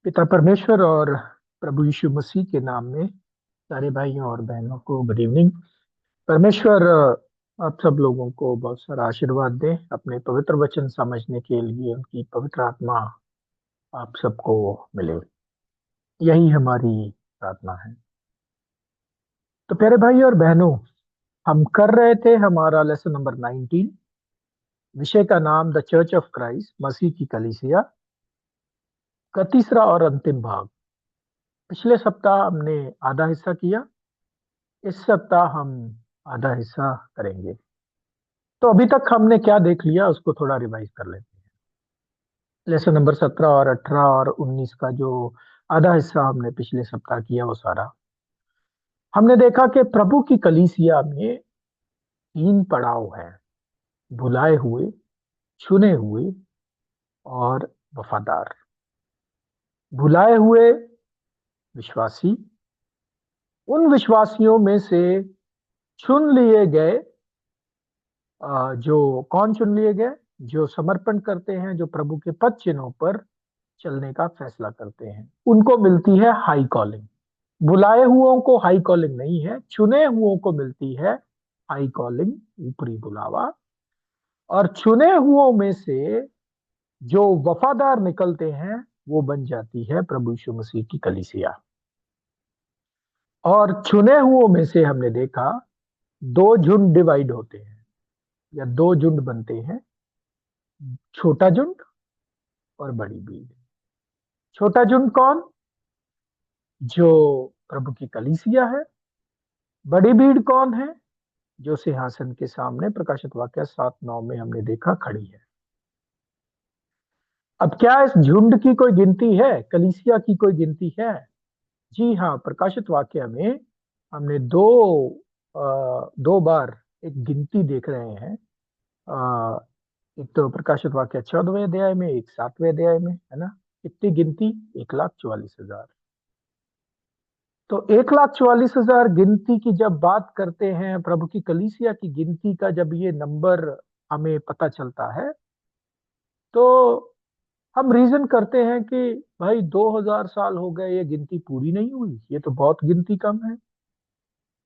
पिता परमेश्वर और प्रभु यीशु मसीह के नाम में सारे भाइयों और बहनों को गुड इवनिंग। परमेश्वर आप सब लोगों को बहुत सारा आशीर्वाद दे, अपने पवित्र वचन समझने के लिए उनकी पवित्र आत्मा आप सबको मिले, यही हमारी प्रार्थना है। तो प्यारे भाई और बहनों, हम कर रहे थे हमारा लेसन नंबर 19। विषय का नाम द चर्च ऑफ क्राइस्ट, मसीह की कलीसिया का तीसरा और अंतिम भाग। पिछले सप्ताह हमने आधा हिस्सा किया, इस सप्ताह हम आधा हिस्सा करेंगे। तो अभी तक हमने क्या देख लिया उसको थोड़ा रिवाइज कर लेते हैं। लेसन नंबर 17 और 18 और 19 का जो आधा हिस्सा हमने पिछले सप्ताह किया वो सारा हमने देखा कि प्रभु की कलीसिया में तीन पड़ाव हैं: भुलाए हुए, चुने हुए और वफादार। भुलाए हुए विश्वासी, उन विश्वासियों में से चुन लिए गए, जो कौन चुन लिए गए? जो समर्पण करते हैं, जो प्रभु के पद चिन्हों पर चलने का फैसला करते हैं, उनको मिलती है हाई कॉलिंग। बुलाए हुओं को हाई कॉलिंग नहीं है, चुने हुओं को मिलती है हाई कॉलिंग, ऊपरी बुलावा। और चुने हुओं में से जो वफादार निकलते हैं वो बन जाती है प्रभु यीशु मसीह की कलीसिया। और चुने हुओं में से हमने देखा दो झुंड डिवाइड होते हैं या दो झुंड बनते हैं: छोटा झुंड और बड़ी भीड़। छोटा झुंड कौन? जो प्रभु की कलीसिया है। बड़ी भीड़ कौन है? जो सिंहासन के सामने प्रकाशित वाक्य 7:9 में हमने देखा खड़ी है। अब क्या इस झुंड की कोई गिनती है? कलीसिया की कोई गिनती है? जी हाँ, प्रकाशित वाक्य में हमने दो बार एक गिनती देख रहे हैं। एक तो प्रकाशित वाक्य 14वें अध्याय में, एक 7वें अध्याय में, है ना? कितनी गिनती? 1,44,000। तो 1,44,000 गिनती की जब बात करते हैं, प्रभु की कलीसिया की गिनती का जब ये नंबर हमें पता चलता है, तो हम रीजन करते हैं कि भाई 2000 साल हो गए, ये गिनती पूरी नहीं हुई, ये तो बहुत गिनती कम है।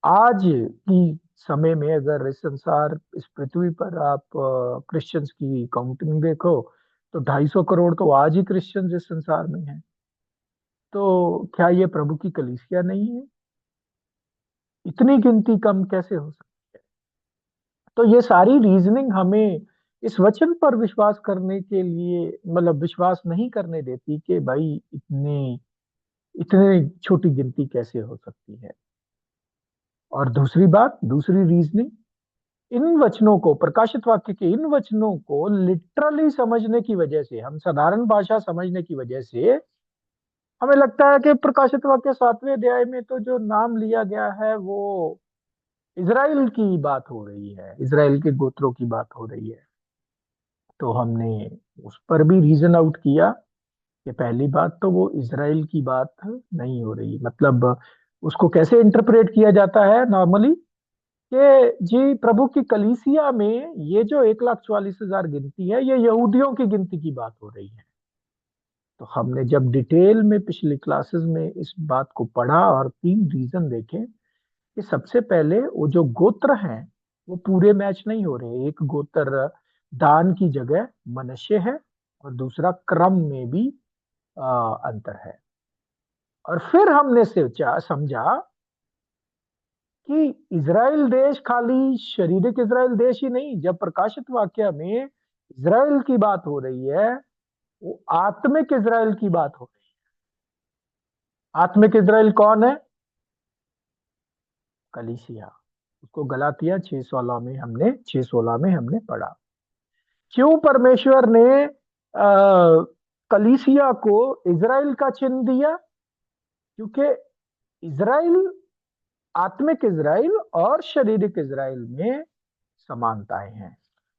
आज की समय में अगर इस संसार, इस पृथ्वी पर आप क्रिश्चियंस की काउंटिंग देखो तो 250 करोड़ तो आज ही क्रिश्चियंस इस संसार में हैं। तो क्या ये प्रभु की कलीसिया नहीं है? इतनी गिनती कम कैसे हो सकती है? तो ये सारी रीजनिंग हमें इस वचन पर विश्वास करने के लिए, मतलब विश्वास नहीं करने देती कि भाई इतनी इतनी छोटी गिनती कैसे हो सकती है। और दूसरी बात, दूसरी रीजनिंग, इन वचनों को, प्रकाशित वाक्य के इन वचनों को लिटरली समझने की वजह से, हम साधारण भाषा समझने की वजह से हमें लगता है कि प्रकाशित वाक्य 7वें अध्याय में तो जो नाम लिया गया है वो इजराइल की बात हो रही है, इजराइल के गोत्रों की बात हो रही है। तो हमने उस पर भी रीजन आउट किया कि पहली बात तो वो इजराइल की बात नहीं हो रही। मतलब उसको कैसे इंटरप्रेट किया जाता है नॉर्मली कि जी प्रभु की कलीसिया में ये जो 1,44,000 गिनती है, ये यहूदियों की गिनती की बात हो रही है। तो हमने जब डिटेल में पिछली क्लासेस में इस बात को पढ़ा और तीन रीजन देखे कि सबसे पहले वो जो गोत्र हैं वो पूरे मैच नहीं हो रहे। एक गोत्र दान की जगह मनश्शे है, और दूसरा क्रम में भी अंतर है। और फिर हमने सोचा, समझा कि इज़राइल देश खाली शारीरिक इज़राइल देश ही नहीं, जब प्रकाशित वाक्य में इज़राइल की बात हो रही है, वो आत्मिक इज़राइल की बात हो रही है। आत्मिक इज़राइल कौन है? कलीसिया। उसको गलातिया 6:16 में हमने पढ़ा। क्यों परमेश्वर ने कलीसिया को इज़राइल का चिन्ह दिया? क्योंकि इज़राइल, आत्मिक इज़राइल और शारीरिक इज़राइल में समानताएं हैं।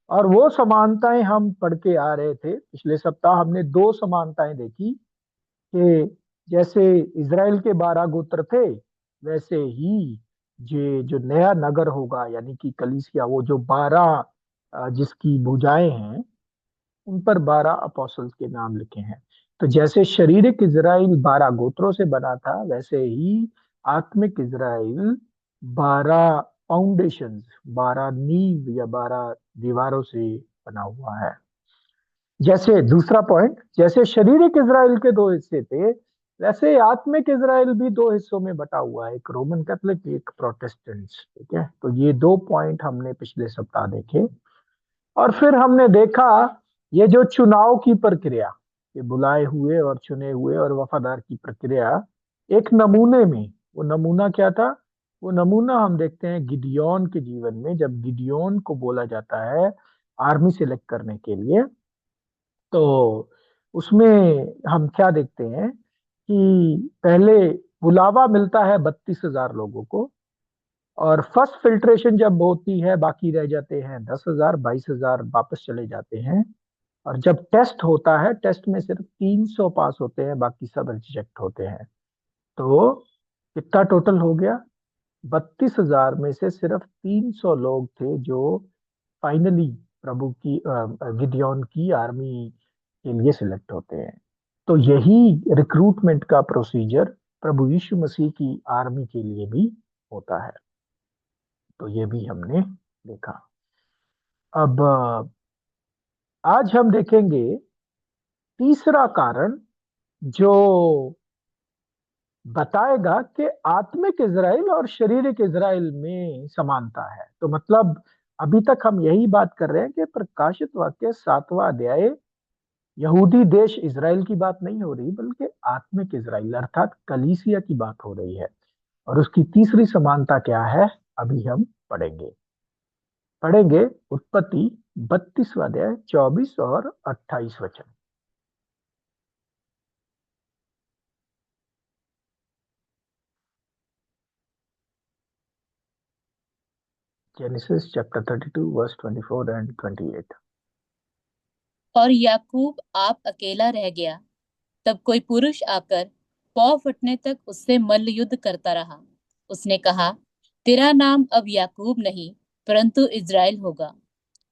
और वो समानताएं हम पढ़ के आ रहे थे। पिछले सप्ताह हमने दो समानताएं देखी कि जैसे इज़राइल के 12 गोत्र थे, वैसे ही जो नया नगर होगा यानी कि कलीसिया, वो जो 12 जिसकी भुजाएं हैं, उन पर 12 अपोस्टल्स के नाम लिखे हैं। तो जैसे शारीरिक इज़राइल 12 गोत्रों से बना था, वैसे ही आत्मिक इज़राइल 12 फाउंडेशंस, 12 नींव या 12 दीवारों से बना हुआ है। जैसे दूसरा पॉइंट, जैसे शारीरिक इज़राइल के दो हिस्से थे, वैसे आत्मिक इज़राइल भी दो हिस्सों में बटा हुआ है, एक रोमन कैथोलिक, एक प्रोटेस्टेंट्स। ठीक है, तो ये दो पॉइंट हमने पिछले सप्ताह देखे। और फिर हमने देखा ये जो चुनाव की प्रक्रिया, ये बुलाए हुए और चुने हुए और वफादार की प्रक्रिया, एक नमूने में, वो नमूना क्या था? वो नमूना हम देखते हैं गिडियोन के जीवन में, जब गिडियोन को बोला जाता है आर्मी सेलेक्ट करने के लिए। तो उसमें हम क्या देखते हैं कि पहले बुलावा मिलता है 32,000 लोगों को, और फर्स्ट फिल्ट्रेशन जब होती है बाकी रह जाते हैं 10,000, 22,000 वापस चले जाते हैं। और जब टेस्ट होता है, टेस्ट में सिर्फ 300 पास होते हैं, बाकी सब रिजेक्ट होते हैं। तो कितना टोटल हो गया? 32,000 में से सिर्फ 300 लोग थे जो फाइनली प्रभु की गिदियोन की आर्मी के लिए सिलेक्ट होते हैं। तो यही रिक्रूटमेंट का प्रोसीजर प्रभु यीशु मसीह की आर्मी के लिए भी होता है। तो ये भी हमने देखा। अब आज हम देखेंगे तीसरा कारण जो बताएगा कि आत्मिक इज़राइल और शारीरिक इज़राइल में समानता है। तो मतलब अभी तक हम यही बात कर रहे हैं कि प्रकाशित वाक्य 7वां अध्याय यहूदी देश इज़राइल की बात नहीं हो रही, बल्कि आत्मिक इज़राइल अर्थात कलीसिया की बात हो रही है। और उसकी तीसरी समानता क्या है, अभी हम पढ़ेंगे उत्पत्ति 32वां अध्याय 24 और 28 वचन। Genesis chapter 32 verse 24 and 28। और याकूब आप अकेला रह गया। तब कोई पुरुष आकर पौ फटने तक उससे मल्ल युद्ध करता रहा। उसने कहा, तेरा नाम अब याकूब नहीं परंतु इज़राइल होगा,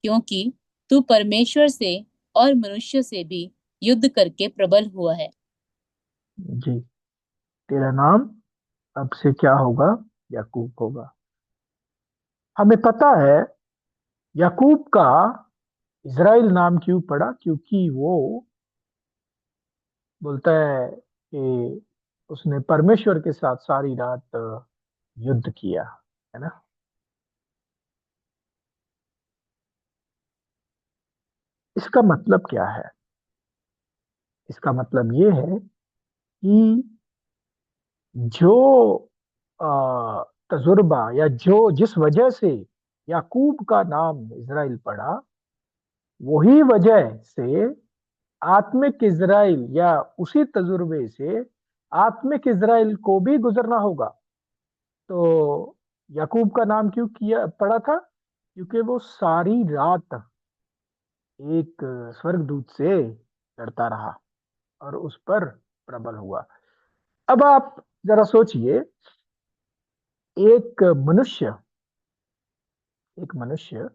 क्योंकि तू परमेश्वर से और मनुष्य से भी युद्ध करके प्रबल हुआ है। जी, तेरा नाम अब से क्या होगा? याकूब होगा। हमें पता है याकूब का इज़राइल नाम क्यों पड़ा, क्योंकि वो बोलता है कि उसने परमेश्वर के साथ सारी रात युद्ध किया, है ना। इसका मतलब क्या है? इसका मतलब ये है कि जो अ, तजुर्बा या जो जिस वजह से याकूब का नाम इज़राइल पड़ा, वही वजह से आत्मिक इज़राइल या उसी तजुर्बे से आत्मिक इज़राइल को भी गुजरना होगा। तो याकूब का नाम क्यों किया पड़ा था? क्योंकि वो सारी रात एक स्वर्गदूत से लड़ता रहा और उस पर प्रबल हुआ। अब आप जरा सोचिए, एक मनुष्य एक मनुष्य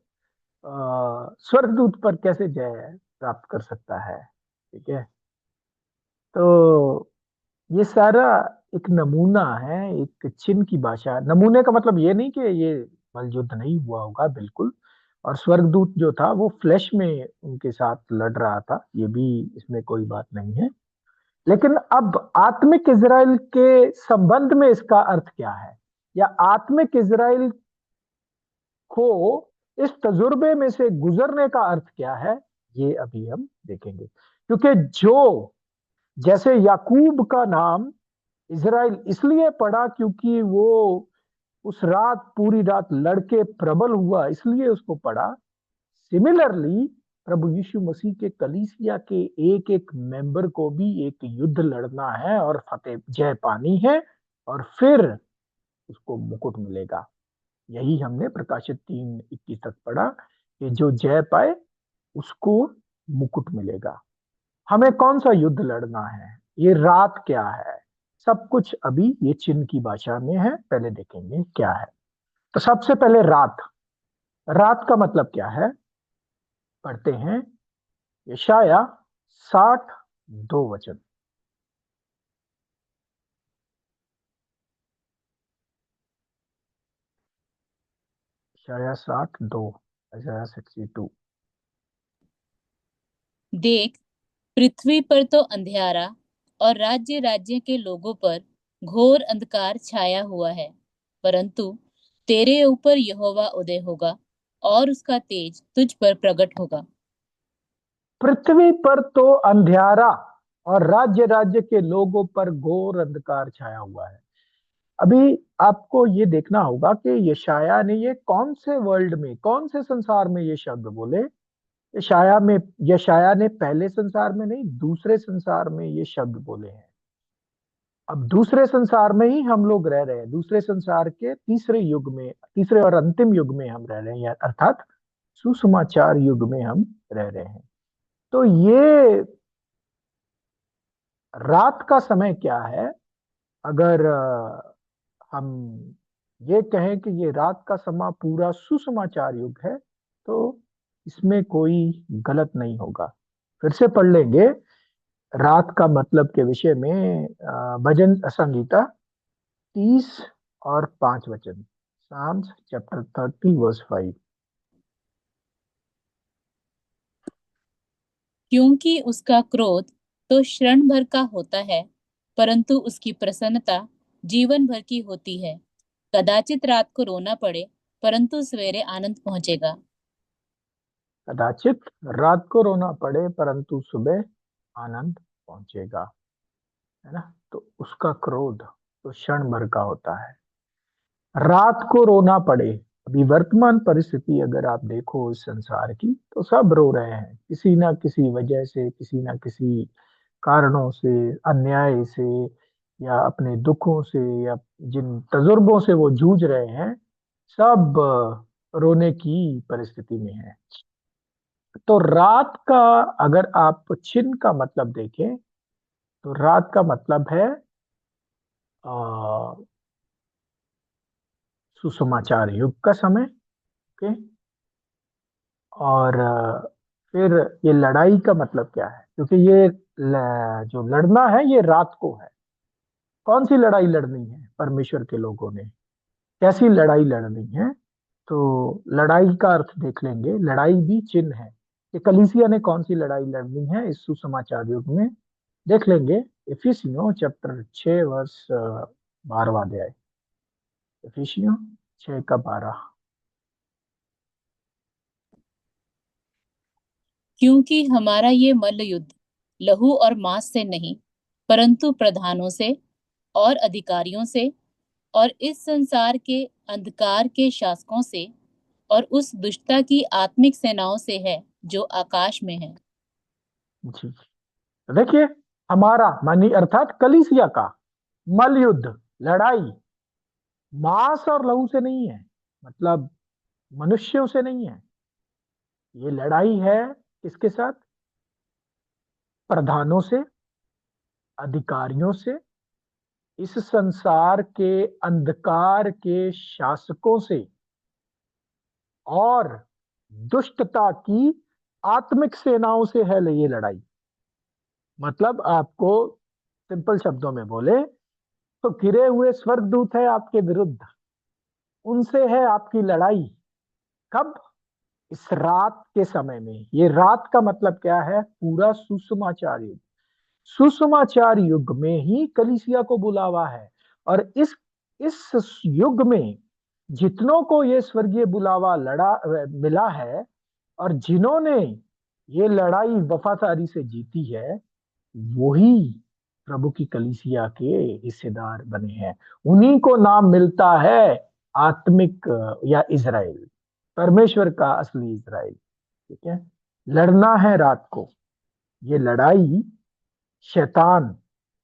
स्वर्गदूत पर कैसे जय प्राप्त कर सकता है? ठीक है, तो ये सारा एक नमूना है, एक चिन्ह की भाषा। नमूने का मतलब ये नहीं कि ये बल युद्ध नहीं हुआ होगा, बिल्कुल। और स्वर्गदूत जो था वो फ्लैश में उनके साथ लड़ रहा था, ये भी इसमें कोई बात नहीं है। लेकिन अब आत्मिक इज़राइल के संबंध में इसका अर्थ क्या है, या आत्मिक इज़राइल को इस तजुर्बे में से गुजरने का अर्थ क्या है, ये अभी हम देखेंगे। क्योंकि जो जैसे याकूब का नाम इज़राइल इसलिए पड़ा क्योंकि वो उस रात पूरी रात लड़के प्रबल हुआ, इसलिए उसको पड़ा। सिमिलरली प्रभु यीशु मसीह के कलीसिया के एक एक मेंबर को भी एक युद्ध लड़ना है और फतेह जय पानी है, और फिर उसको मुकुट मिलेगा। यही हमने प्रकाशित 3:21 तक पढ़ा कि जो जय पाए उसको मुकुट मिलेगा। हमें कौन सा युद्ध लड़ना है, ये रात क्या है, सब कुछ अभी ये चिन्ह की भाषा में है, पहले देखेंगे क्या है। तो सबसे पहले रात। रात का मतलब क्या है? पढ़ते हैं यशाया 60 दो वचन। इशाया 60:2, इशाया 62। देख, पृथ्वी पर तो अंधियारा और राज्य राज्य के लोगों पर घोर अंधकार छाया हुआ है, परंतु तेरे ऊपर यहोवा उदय होगा और उसका तेज तुझ पर प्रकट होगा। पृथ्वी पर तो अंधियारा और राज्य राज्य के लोगों पर घोर अंधकार छाया हुआ है। अभी आपको ये देखना होगा कि यशाया ने ये कौन से वर्ल्ड में, कौन से संसार में ये शब्द बोले। यशाया में, यशाया ने पहले संसार में नहीं, दूसरे संसार में ये शब्द बोले हैं। अब दूसरे संसार में ही हम लोग रह रहे हैं, दूसरे संसार के तीसरे युग में, तीसरे और अंतिम युग में हम रह रहे हैं, अर्थात सुसमाचार युग में हम रह रहे हैं। तो ये रात का समय क्या है? अगर हम ये कहें कि ये रात का समय पूरा सुसमाचार युग है, तो इसमें कोई गलत नहीं होगा। फिर से पढ़ लेंगे रात का मतलब के विषय में, भजन संहिता 30 और 5 वचन। Psalms chapter 30 verse 5। क्योंकि उसका क्रोध तो क्षण भर का होता है, परंतु उसकी प्रसन्नता जीवन भर की होती है। कदाचित रात को रोना पड़े, परंतु सवेरे आनंद पहुंचेगा। कदाचित रात को रोना पड़े, परंतु सुबह आनंद पहुंचेगा। है ना? तो उसका क्रोध तो क्षण भर का होता है। रात को रोना पड़े, अभी वर्तमान परिस्थिति अगर आप देखो इस संसार की, तो सब रो रहे हैं किसी ना किसी वजह से, किसी ना किसी कारणों से, अन्याय से, या अपने दुखों से, या जिन तजुर्बों से वो जूझ रहे हैं, सब रोने की परिस्थिति में है। तो रात का, अगर आप चिन्ह का मतलब देखें, तो रात का मतलब है अ, सुसमाचार युग का समय। ओके। और फिर ये लड़ाई का मतलब क्या है? क्योंकि ये जो लड़ना है ये रात को है। कौन सी लड़ाई लड़नी है परमेश्वर के लोगों ने? कैसी लड़ाई लड़नी है? तो लड़ाई का अर्थ देख लेंगे। लड़ाई भी चिन्ह है कि कलीसिया ने कौन सी लड़ाई लड़नी है इस सुसमाचार युग में, देख लेंगे। इफिसियों चैप्टर 6 वर्ष 12वां अध्याय। इफिसियों 6 का 12। क्योंकि हमारा ये मल्ल युद्ध लहू और मांस से नहीं, परंतु प्रधानों से और अधिकारियों से और इस संसार के अंधकार के शासकों से और उस दुष्टता की आत्मिक सेनाओं से है जो आकाश में है। जी, देखिए, हमारा मानी अर्थात कलीसिया का मल युद्ध, लड़ाई मांस और लहू से नहीं है, मतलब मनुष्यों से नहीं है। ये लड़ाई है किसके साथ? प्रधानों से, अधिकारियों से, इस संसार के अंधकार के शासकों से, और दुष्टता की आत्मिक सेनाओं से है ये लड़ाई। मतलब आपको सिंपल शब्दों में बोले तो गिरे हुए स्वर्गदूत है आपके विरुद्ध, उनसे है आपकी लड़ाई। कब? इस रात के समय में। ये रात का मतलब क्या है? पूरा सुसमाचार युग। सुसमाचार युग में ही कलीसिया को बुलावा है। और इस युग में जितनों को ये स्वर्गीय बुलावा लड़ा मिला है, और जिन्होंने ये लड़ाई वफादारी से जीती है, वही प्रभु की कलीसिया के हिस्सेदार बने हैं। उन्हीं को नाम मिलता है आत्मिक या इज़राइल, परमेश्वर का असली इज़राइल। ठीक है। लड़ना है रात को। ये लड़ाई शैतान,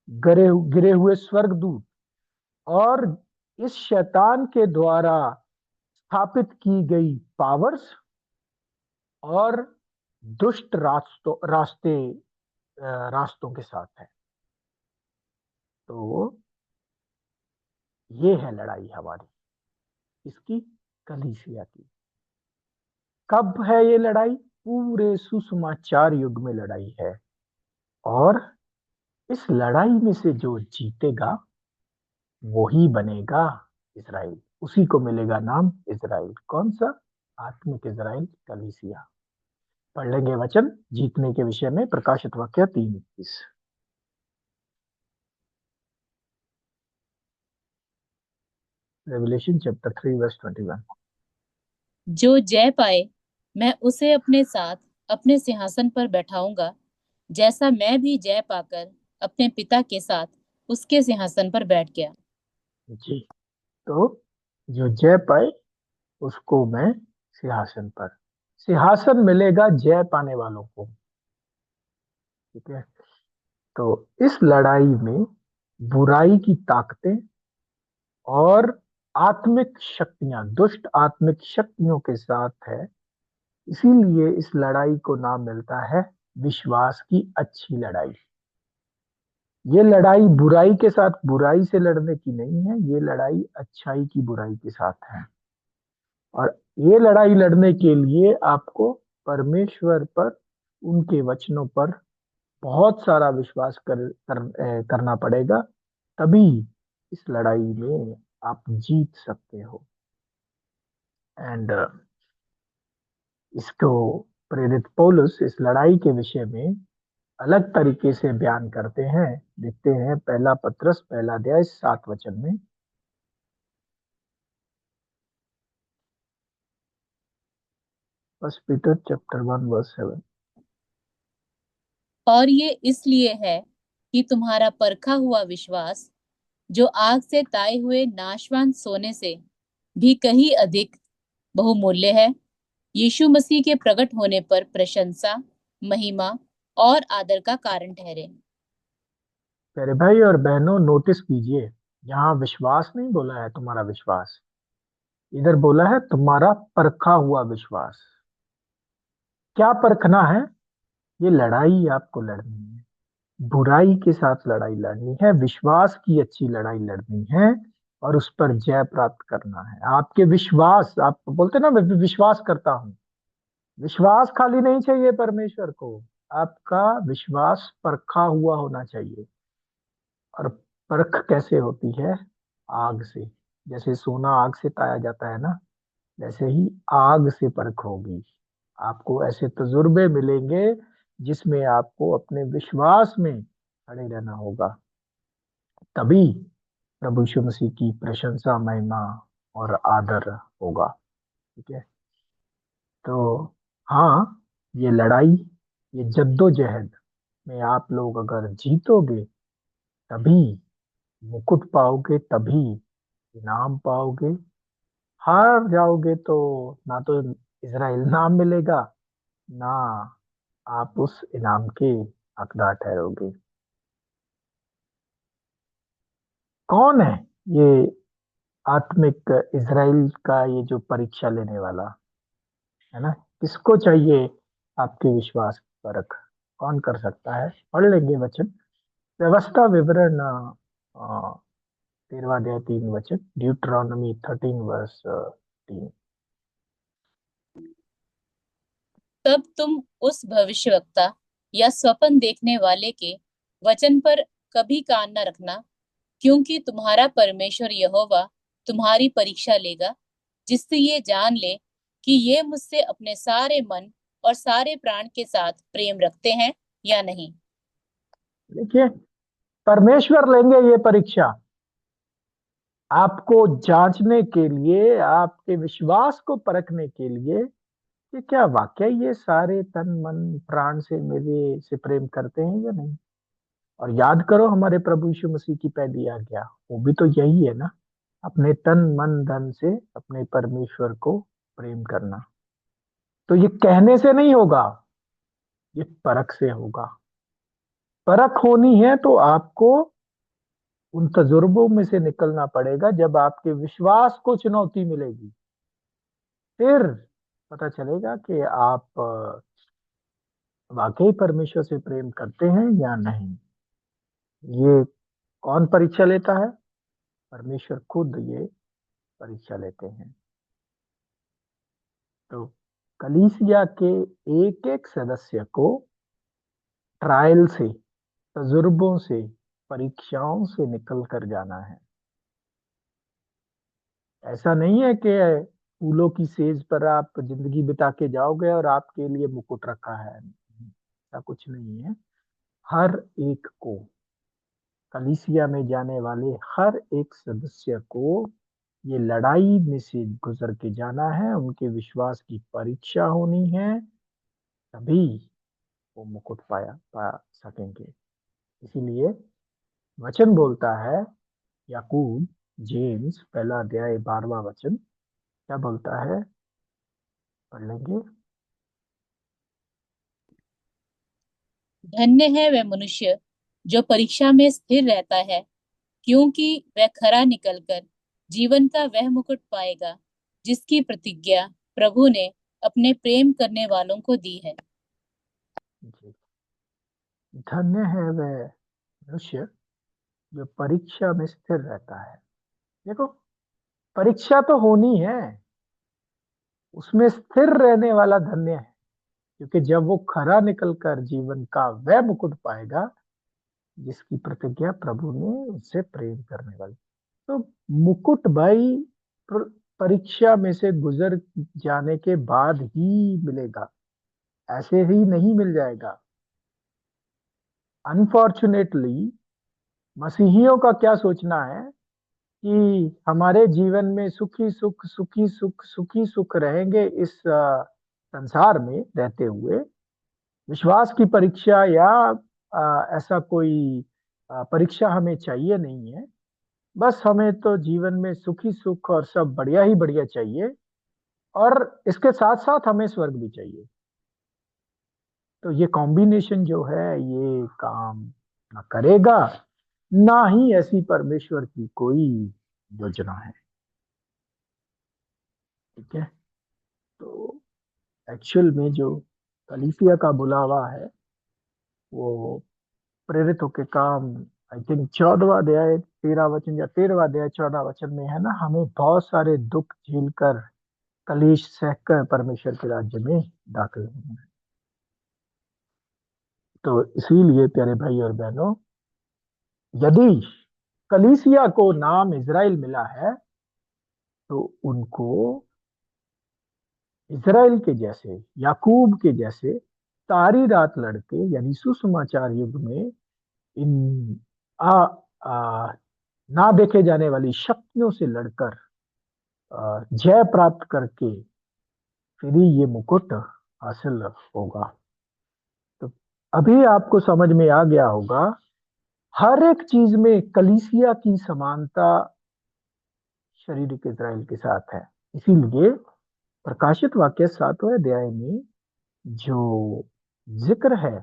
गिरे गिरे हुए स्वर्गदूत, और इस शैतान के द्वारा स्थापित की गई पावर्स, और दुष्ट रास्तों के साथ है। तो ये है लड़ाई हमारी, इसकी, कलीसिया की। कब है ये लड़ाई? पूरे सुसमाचार युग में लड़ाई है। और इस लड़ाई में से जो जीतेगा वो ही बनेगा इज़राइल। उसी को मिलेगा नाम इज़राइल। कौन सा? आत्मिक इज़राइल, कलीसिया। पढ़ लेंगे वचन जीतने के विषय में, प्रकाशित वाक्य 3:21। Revelation chapter 3 verse 21। जो जय पाए मैं उसे अपने साथ अपने सिंहासन पर बैठाऊंगा, जैसा मैं भी जय पाकर अपने पिता के साथ उसके सिंहासन पर बैठ गया। जी, तो जो जय पाए उसको मैं सिंहासन पर, सिंहासन मिलेगा जय पाने वालों को। ठीक है। तो इस लड़ाई में बुराई की ताकतें और आत्मिक शक्तियां, दुष्ट आत्मिक शक्तियों के साथ है। इसीलिए इस लड़ाई को नाम मिलता है विश्वास की अच्छी लड़ाई। ये लड़ाई बुराई के साथ, बुराई से लड़ने की नहीं है, ये लड़ाई अच्छाई की बुराई के साथ है। और ये लड़ाई लड़ने के लिए आपको परमेश्वर पर, उनके वचनों पर बहुत सारा विश्वास करना पड़ेगा। तभी इस लड़ाई में आप जीत सकते हो। एंड इसको प्रेरित पौलुस इस लड़ाई के विषय में अलग तरीके से बयान करते हैं। देखते हैं पहला पत्रस पहला अध्याय 7 वचन में। First Peter chapter 1 verse 7। और ये इसलिए है कि तुम्हारा परखा हुआ विश्वास, जो आग से ताए हुए नाशवान सोने से भी कहीं अधिक बहुमूल्य है, यीशु मसीह के प्रकट होने पर प्रशंसा, महिमा और आदर का कारण ठहरे। प्यारे भाई और बहनों, नोटिस कीजिए, यहाँ विश्वास नहीं बोला है तुम्हारा विश्वास, इधर बोला है तुम्हारा परखा हुआ विश्वास। क्या परखना है? ये लड़ाई आपको लड़नी है, बुराई के साथ लड़ाई लड़नी है, विश्वास की अच्छी लड़ाई लड़नी है और उस पर जय प्राप्त करना है। आपके विश्वास, आप बोलते ना मैं विश्वास करता हूं, विश्वास खाली नहीं चाहिए परमेश्वर को, आपका विश्वास परखा हुआ होना चाहिए। और परख कैसे होती है? आग से। जैसे सोना आग से ताया जाता है ना, वैसे ही आग से परख होगी। आपको ऐसे तजुर्बे मिलेंगे जिसमें आपको अपने विश्वास में खड़े रहना होगा। तभी प्रभु यीशु मसीह की प्रशंसा, महिमा और आदर होगा। ठीक है। तो हाँ, ये लड़ाई, ये जद्दोजहद में आप लोग अगर जीतोगे तभी मुकुट पाओगे, तभी इनाम पाओगे। हार जाओगे तो ना तो इज़राइल नाम मिलेगा, ना आप उस इनाम के हकदार ठहरोगे। कौन है ये आत्मिक इज़राइल का ये जो परीक्षा लेने वाला है ना? किसको चाहिए आपके विश्वास की परख? कौन कर सकता है? पढ़ लेंगे वचन, व्यवस्था विवरण 13 अध्याय 3 वचन, ड्यूटरॉनमी 13 वर्स 3। तब तुम उस भविष्यवक्ता या स्वप्न देखने वाले के वचन पर कभी कान न रखना, क्योंकि तुम्हारा परमेश्वर यहोवा तुम्हारी परीक्षा लेगा, जिससे ये जान ले कि ये मुझसे अपने सारे मन और सारे प्राण के साथ प्रेम रखते हैं या नहीं। देखिए, परमेश्वर लेंगे ये परीक्षा आपको जांचने के लिए, आपके विश्वास को परखने के लिए कि क्या वाकई ये सारे तन मन प्राण से मेरे से प्रेम करते हैं या नहीं। और याद करो हमारे प्रभु यीशु मसीह की पहली आज्ञा, वो भी तो यही है ना, अपने तन मन धन से अपने परमेश्वर को प्रेम करना। तो ये कहने से नहीं होगा, ये परख से होगा। परख होनी है तो आपको उन तजुर्बों में से निकलना पड़ेगा। जब आपके विश्वास को चुनौती मिलेगी, फिर पता चलेगा कि आप वाकई परमेश्वर से प्रेम करते हैं या नहीं। ये कौन परीक्षा लेता है? परमेश्वर खुद ये परीक्षा लेते हैं। तो कलीसिया के एक एक सदस्य को ट्रायल से, तजुर्बों से, परीक्षाओं से निकल कर जाना है। ऐसा नहीं है कि फूलों की सेज पर आप जिंदगी बिता के जाओगे और आपके लिए मुकुट रखा है, ऐसा कुछ नहीं है। हर एक को, कलीसिया में जाने वाले हर एक सदस्य को ये लड़ाई में से गुजर के जाना है, उनके विश्वास की परीक्षा होनी है, तभी वो मुकुट पा सकेंगे। इसीलिए वचन बोलता है, याकूब, जेम्स पहला अध्याय 12वां वचन क्या बोलता है, पढ़ लेंगे। धन्य है वह मनुष्य जो परीक्षा में स्थिर रहता है, क्योंकि वह खरा निकलकर जीवन का वह मुकुट पाएगा जिसकी प्रतिज्ञा प्रभु ने अपने प्रेम करने वालों को दी है। जी, धन्य है वह मनुष्य जो परीक्षा में स्थिर रहता है। देखो, परीक्षा तो होनी है, उसमें स्थिर रहने वाला धन्य है, क्योंकि जब वो खरा निकलकर जीवन का वह मुकुट पाएगा जिसकी प्रतिज्ञा प्रभु ने उससे प्रेम करने वाली। तो मुकुट भाई परीक्षा में से गुजर जाने के बाद ही मिलेगा, ऐसे ही नहीं मिल जाएगा। अनफॉर्चुनेटली मसीहियों का क्या सोचना है कि हमारे जीवन में सुखी सुख सुखी सुख सुखी सुख रहेंगे इस संसार में रहते हुए। विश्वास की परीक्षा या ऐसा कोई परीक्षा हमें चाहिए नहीं है। बस हमें तो जीवन में सुखी सुख और सब बढ़िया ही बढ़िया चाहिए, और इसके साथ साथ हमें स्वर्ग भी चाहिए। तो ये कॉम्बिनेशन जो है ये काम ना करेगा, ना ही ऐसी परमेश्वर की कोई योजना है। ठीक है। तो एक्चुअल में जो कलीसिया का बुलावा है वो प्रेरित होके काम, आई थिंक 14वां अध्याय 13 वचन या 13वां अध्याय 14 वचन में है ना, हमें बहुत सारे दुख झेलकर कलेश सहकर परमेश्वर के राज्य में दाखिल होना है। तो इसीलिए प्यारे भाई और बहनों, यदि कलीसिया को नाम इज़राइल मिला है तो उनको इज़राइल के जैसे, याकूब के जैसे सारी रात लड़के, यानी सुसमाचार युग में इन आ, आ, ना देखे जाने वाली शक्तियों से लड़कर जय प्राप्त करके फिर ही ये मुकुट हासिल होगा। तो अभी आपको समझ में आ गया होगा, हर एक चीज में कलीसिया की समानता शारीरिक इज़राइल के साथ है। इसीलिए प्रकाशित वाक्य 7वें अध्याय में जो जिक्र है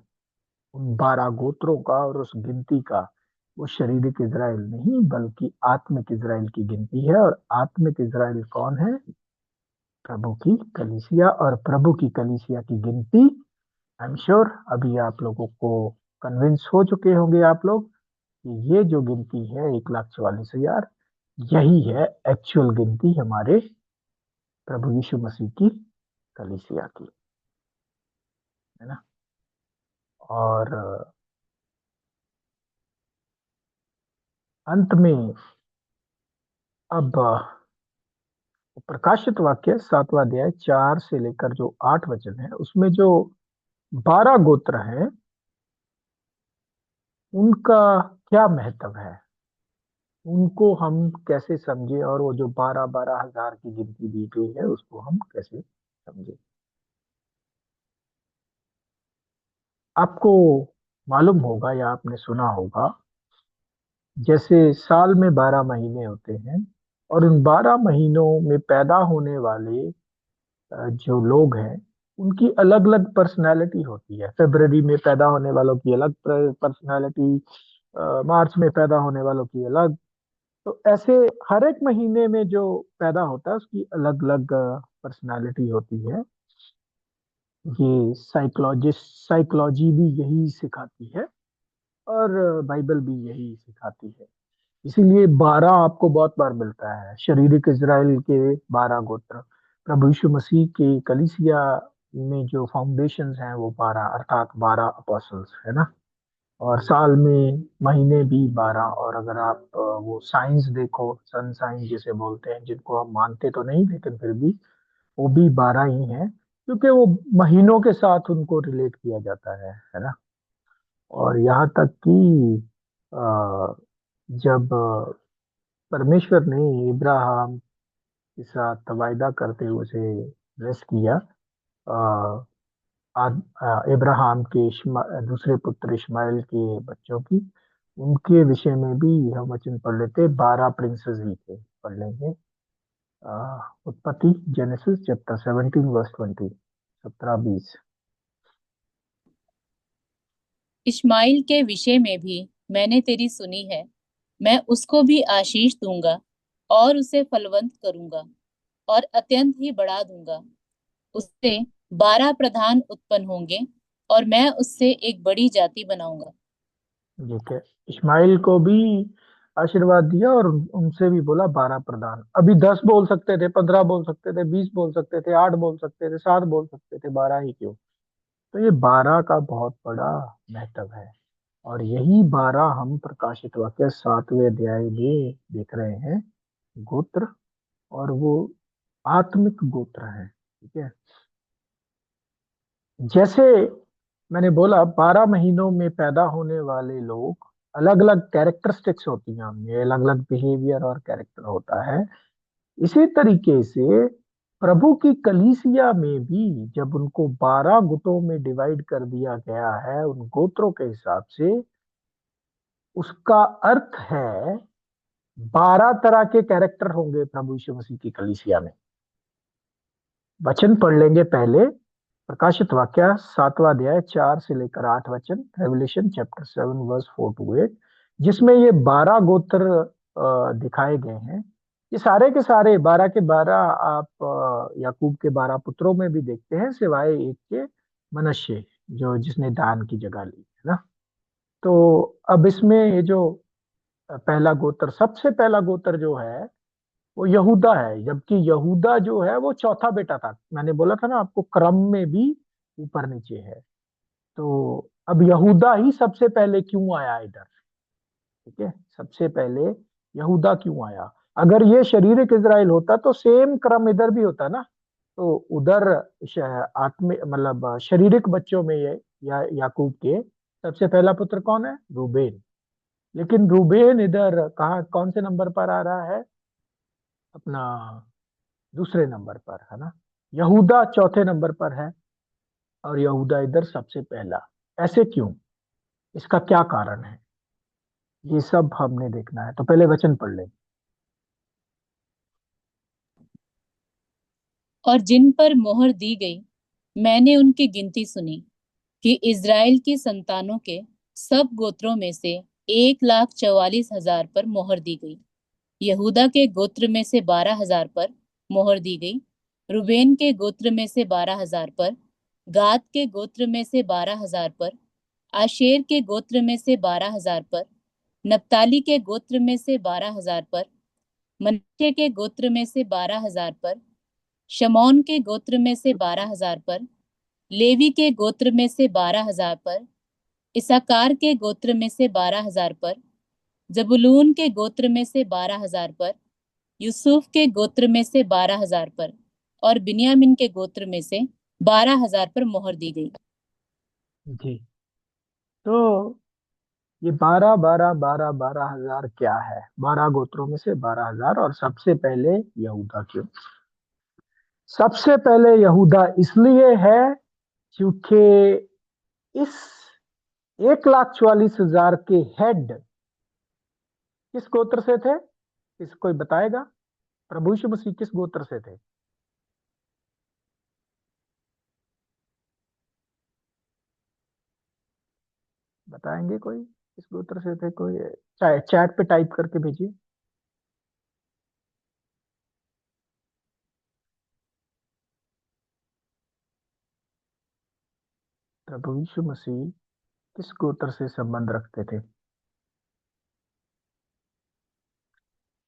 उन 12 गोत्रों का और उस गिनती का, वो शारीरिक इज़राइल नहीं बल्कि आत्मिक इज़राइल की गिनती है। और आत्मिक इज़राइल कौन है? प्रभु की कलीसिया। और प्रभु की कलीसिया की गिनती, आई एम श्योर अभी आप लोगों को कन्विंस हो चुके होंगे आप लोग कि ये जो गिनती है 1,44,000, यही है एक्चुअल गिनती हमारे प्रभु यीशु मसीह की कलीसिया की, है ना। और अंत में अब प्रकाशित वाक्य 7वां अध्याय 4 से लेकर जो 8 वचन है, उसमें जो 12 गोत्र हैं उनका क्या महत्व है, उनको हम कैसे समझे, और वो जो 12-12 हजार की गिनती दी गई है उसको हम कैसे समझे। आपको मालूम होगा या आपने सुना होगा, जैसे साल में 12 महीने होते हैं और उन 12 महीनों में पैदा होने वाले जो लोग हैं उनकी अलग अलग पर्सनैलिटी होती है। फरवरी में पैदा होने वालों की अलग पर्सनैलिटी, मार्च में पैदा होने वालों की अलग। तो ऐसे हर एक महीने में जो पैदा होता है उसकी अलग अलग पर्सनालिटी होती है। ये साइकोलॉजी भी यही सिखाती है और बाइबल भी यही सिखाती है। इसीलिए 12 आपको बहुत बार मिलता है, शारीरिक इज़राइल के 12 गोत्र। प्रभु यीशु मसीह के कलीसिया में जो फाउंडेशंस हैं वो 12, अर्थात 12 अपोस्टल्स, है ना। और साल में महीने भी 12। और अगर आप वो साइंस देखो, सन साइन जिसे बोलते हैं, जिनको हम मानते तो नहीं लेकिन फिर भी वो भी 12 ही हैं, क्योंकि वो महीनों के साथ उनको रिलेट किया जाता है ना। और यहाँ तक कि अ, जब परमेश्वर ने इब्राहिम के साथ वायदा करते हुए उसे ब्लेस किया, अ, इब्राहिम के दूसरे पुत्र इश्माइल के बच्चों की, उनके विषय में भी हम वचन पढ़ लेते, 12 प्रिंसेस ही थे। पढ़ लेंगे उत्पत्ति, जेनेसिस चैप्टर 17 वर्स 20, 17-20। इश्माइल के विषय में भी मैंने तेरी सुनी है, मैं उसको भी आशीष दूंगा और उसे फलवंत करूंगा और अत्यंत ही बढ़ा दूंगा। उससे 12 प्रधान उत्पन्न होंगे और मैं उससे एक बड़ी जाति बनाऊंगा। ठीक है, इस्माइल को भी आशीर्वाद दिया और उनसे भी बोला 12 प्रधान। अभी 10 बोल सकते थे, 15 बोल सकते थे, 20 बोल सकते थे, 8 बोल सकते थे, 7 बोल सकते थे, 12 ही क्यों? तो ये 12 का बहुत बड़ा महत्व है। और यही 12 हम प्रकाशित वाक्य 7वें अध्याय में देख रहे हैं, गोत्र। और वो आत्मिक गोत्र है, ठीक है। जैसे मैंने बोला, 12 महीनों में पैदा होने वाले लोग, अलग अलग कैरेक्टरिस्टिक्स होती हैं उनमें, अलग अलग बिहेवियर और कैरेक्टर होता है। इसी तरीके से प्रभु की कलीसिया में भी जब उनको 12 गुटों में डिवाइड कर दिया गया है उन गोत्रों के हिसाब से, उसका अर्थ है 12 तरह के कैरेक्टर होंगे प्रभु यीशु मसीह की कलीसिया में। वचन पढ़ लेंगे पहले, प्रकाशित वाक्य 7वां अध्याय 4 से लेकर 8 वचन, रेवलेशन चैप्टर 7 वर्स 4-8, जिसमें ये 12 गोत्र दिखाए गए हैं। ये सारे के सारे 12 के 12 आप याकूब के 12 पुत्रों में भी देखते हैं, सिवाय एक के, मनश्शे, जो जिसने दान की जगह ली है ना। तो अब इसमें ये जो पहला गोत्र, सबसे पहला गोत्र जो है वो यहूदा है, जबकि यहूदा जो है वो चौथा बेटा था। मैंने बोला था ना आपको, क्रम में भी ऊपर नीचे है। तो अब यहूदा ही सबसे पहले क्यों आया इधर? ठीक है, सबसे पहले यहूदा क्यों आया? अगर ये शारीरिक इजराइल होता तो सेम क्रम इधर भी होता ना। तो उधर आत्मिक मतलब शारीरिक बच्चों में ये याकूब के सबसे पहला पुत्र कौन है? रूबेन। लेकिन रूबेन इधर कहाँ, कौन से नंबर पर आ रहा है? अपना दूसरे नंबर पर, है ना। यहूदा चौथे नंबर पर है और यहूदा इधर सबसे पहला। ऐसे क्यों? इसका क्या कारण है? ये सब हमने देखना है, तो पहले वचन पढ़ लें। और जिन पर मोहर दी गई, मैंने उनकी गिनती सुनी कि इज़राइल की संतानों के सब गोत्रों में से 1,44,000 पर मोहर दी गई। यहूदा के गोत्र में से 12,000 पर मोहर दी गई, रुबेन के गोत्र में से 12,000 पर, गाद के गोत्र में से 12,000 पर, आशेर के गोत्र में से 12,000 पर, नप्ताली के गोत्र में से 12,000 पर, मनश्शे के गोत्र में से 12,000 पर, शमौन के गोत्र में से 12,000 पर, लेवी के गोत्र में से 12,000 पर, इसाकार के गोत्र में से 12,000 पर, जबूलून के गोत्र में से 12,000 पर, यूसुफ के गोत्र में से 12,000 पर और बिन्यामिन के गोत्र में से 12,000 पर मोहर दी गई। जी। तो ये 12 12 12 12 हजार क्या है? 12 गोत्रों में से 12,000। और सबसे पहले यहूदा क्यों? सबसे पहले यहूदा इसलिए है क्योंकि इस 1,44,000 के हेड किस गोत्र से थे? किस कोई बताएगा? प्रभु यीशु मसीह किस गोत्र से थे? बताएंगे कोई? किस गोत्र से थे कोई? चैट पे टाइप करके भेजिए। प्रभु यीशु मसीह किस गोत्र से संबंध रखते थे?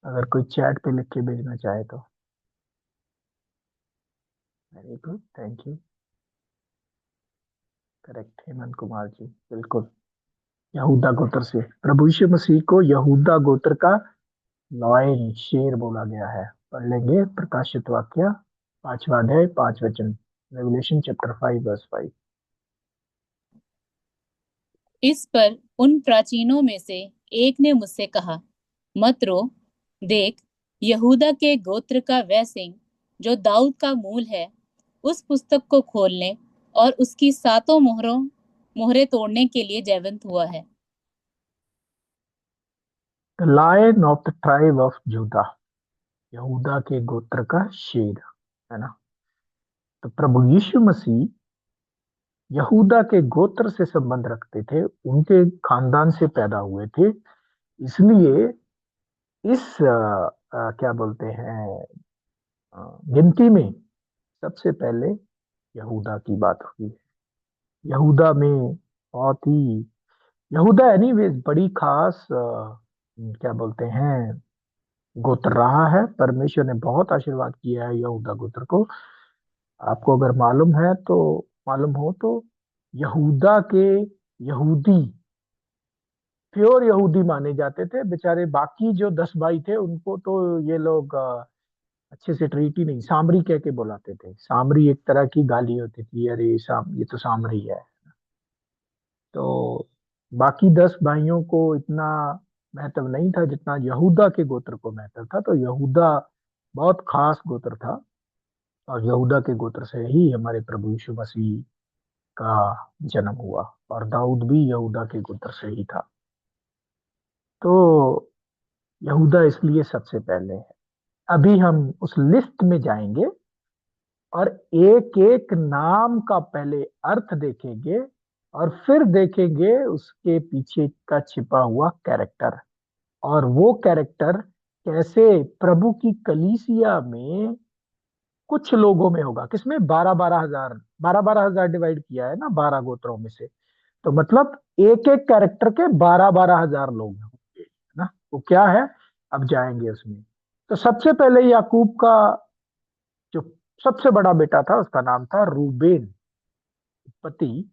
अगर कोई चैट पे लिख के भेजना चाहे तो। Very good, thank you. Correct, Hemant Kumar ji, बिल्कुल। यहूदा गोत्र से। प्रभु यीशु मसीह को यहूदा गोत्र का लॉयन, शेर बोला गया है। पढ़ लेंगे प्रकाशित वाक्य 5वां अध्याय 5 वचन। Revelation chapter 5 verse 5। इस पर उन प्राचीनों में से एक ने मुझसे कहा, मत रो, देख, यहूदा के गोत्र का वह सिंह जो दाऊद का मूल है, उस पुस्तक को खोलने और उसकी सातों मोहरें तोड़ने के लिए जयवंत हुआ है। The lion of the tribe of Judah, यहूदा के गोत्र का शेर, है ना। तो प्रभु यीशु मसीह यहूदा के गोत्र से संबंध रखते थे, उनके खानदान से पैदा हुए थे। इसलिए इस क्या बोलते हैं, गिनती में सबसे पहले यहूदा की बात हुई है। यहूदा में बहुत ही, यहूदा एनीवेज बड़ी खास क्या बोलते हैं, गोत्र रहा है। परमेश्वर ने बहुत आशीर्वाद किया है यहूदा गोत्र को। आपको अगर मालूम हो तो यहूदा के यहूदी प्योर यहूदी माने जाते थे बेचारे। बाकी जो 10 भाई थे उनको तो ये लोग अच्छे से ट्रीट ही नहीं, सामरी कह के बुलाते थे। सामरी एक तरह की गाली होती थी, अरे ये तो सामरी है। तो बाकी 10 भाइयों को इतना महत्व नहीं था जितना यहूदा के गोत्र को महत्व था। तो यहूदा बहुत खास गोत्र था, और यहूदा के गोत्र से ही हमारे प्रभु यीशु मसीह का जन्म हुआ। और दाऊद भी यहूदा के गोत्र से ही था। तो यहूदा इसलिए सबसे पहले है। अभी हम उस लिस्ट में जाएंगे और एक एक नाम का पहले अर्थ देखेंगे, और फिर देखेंगे उसके पीछे का छिपा हुआ कैरेक्टर। और वो कैरेक्टर कैसे प्रभु की कलीसिया में कुछ लोगों में होगा। किसमें? 12-12 हजार, 12-12 हजार डिवाइड किया है ना 12 गोत्रों में से। तो मतलब एक एक कैरेक्टर के 12-12 हजार लोग होंगे, है ना। वो क्या है, अब जाएंगे उसमें। तो सबसे पहले याकूब का जो सबसे बड़ा बेटा था उसका नाम था रूबेन। पति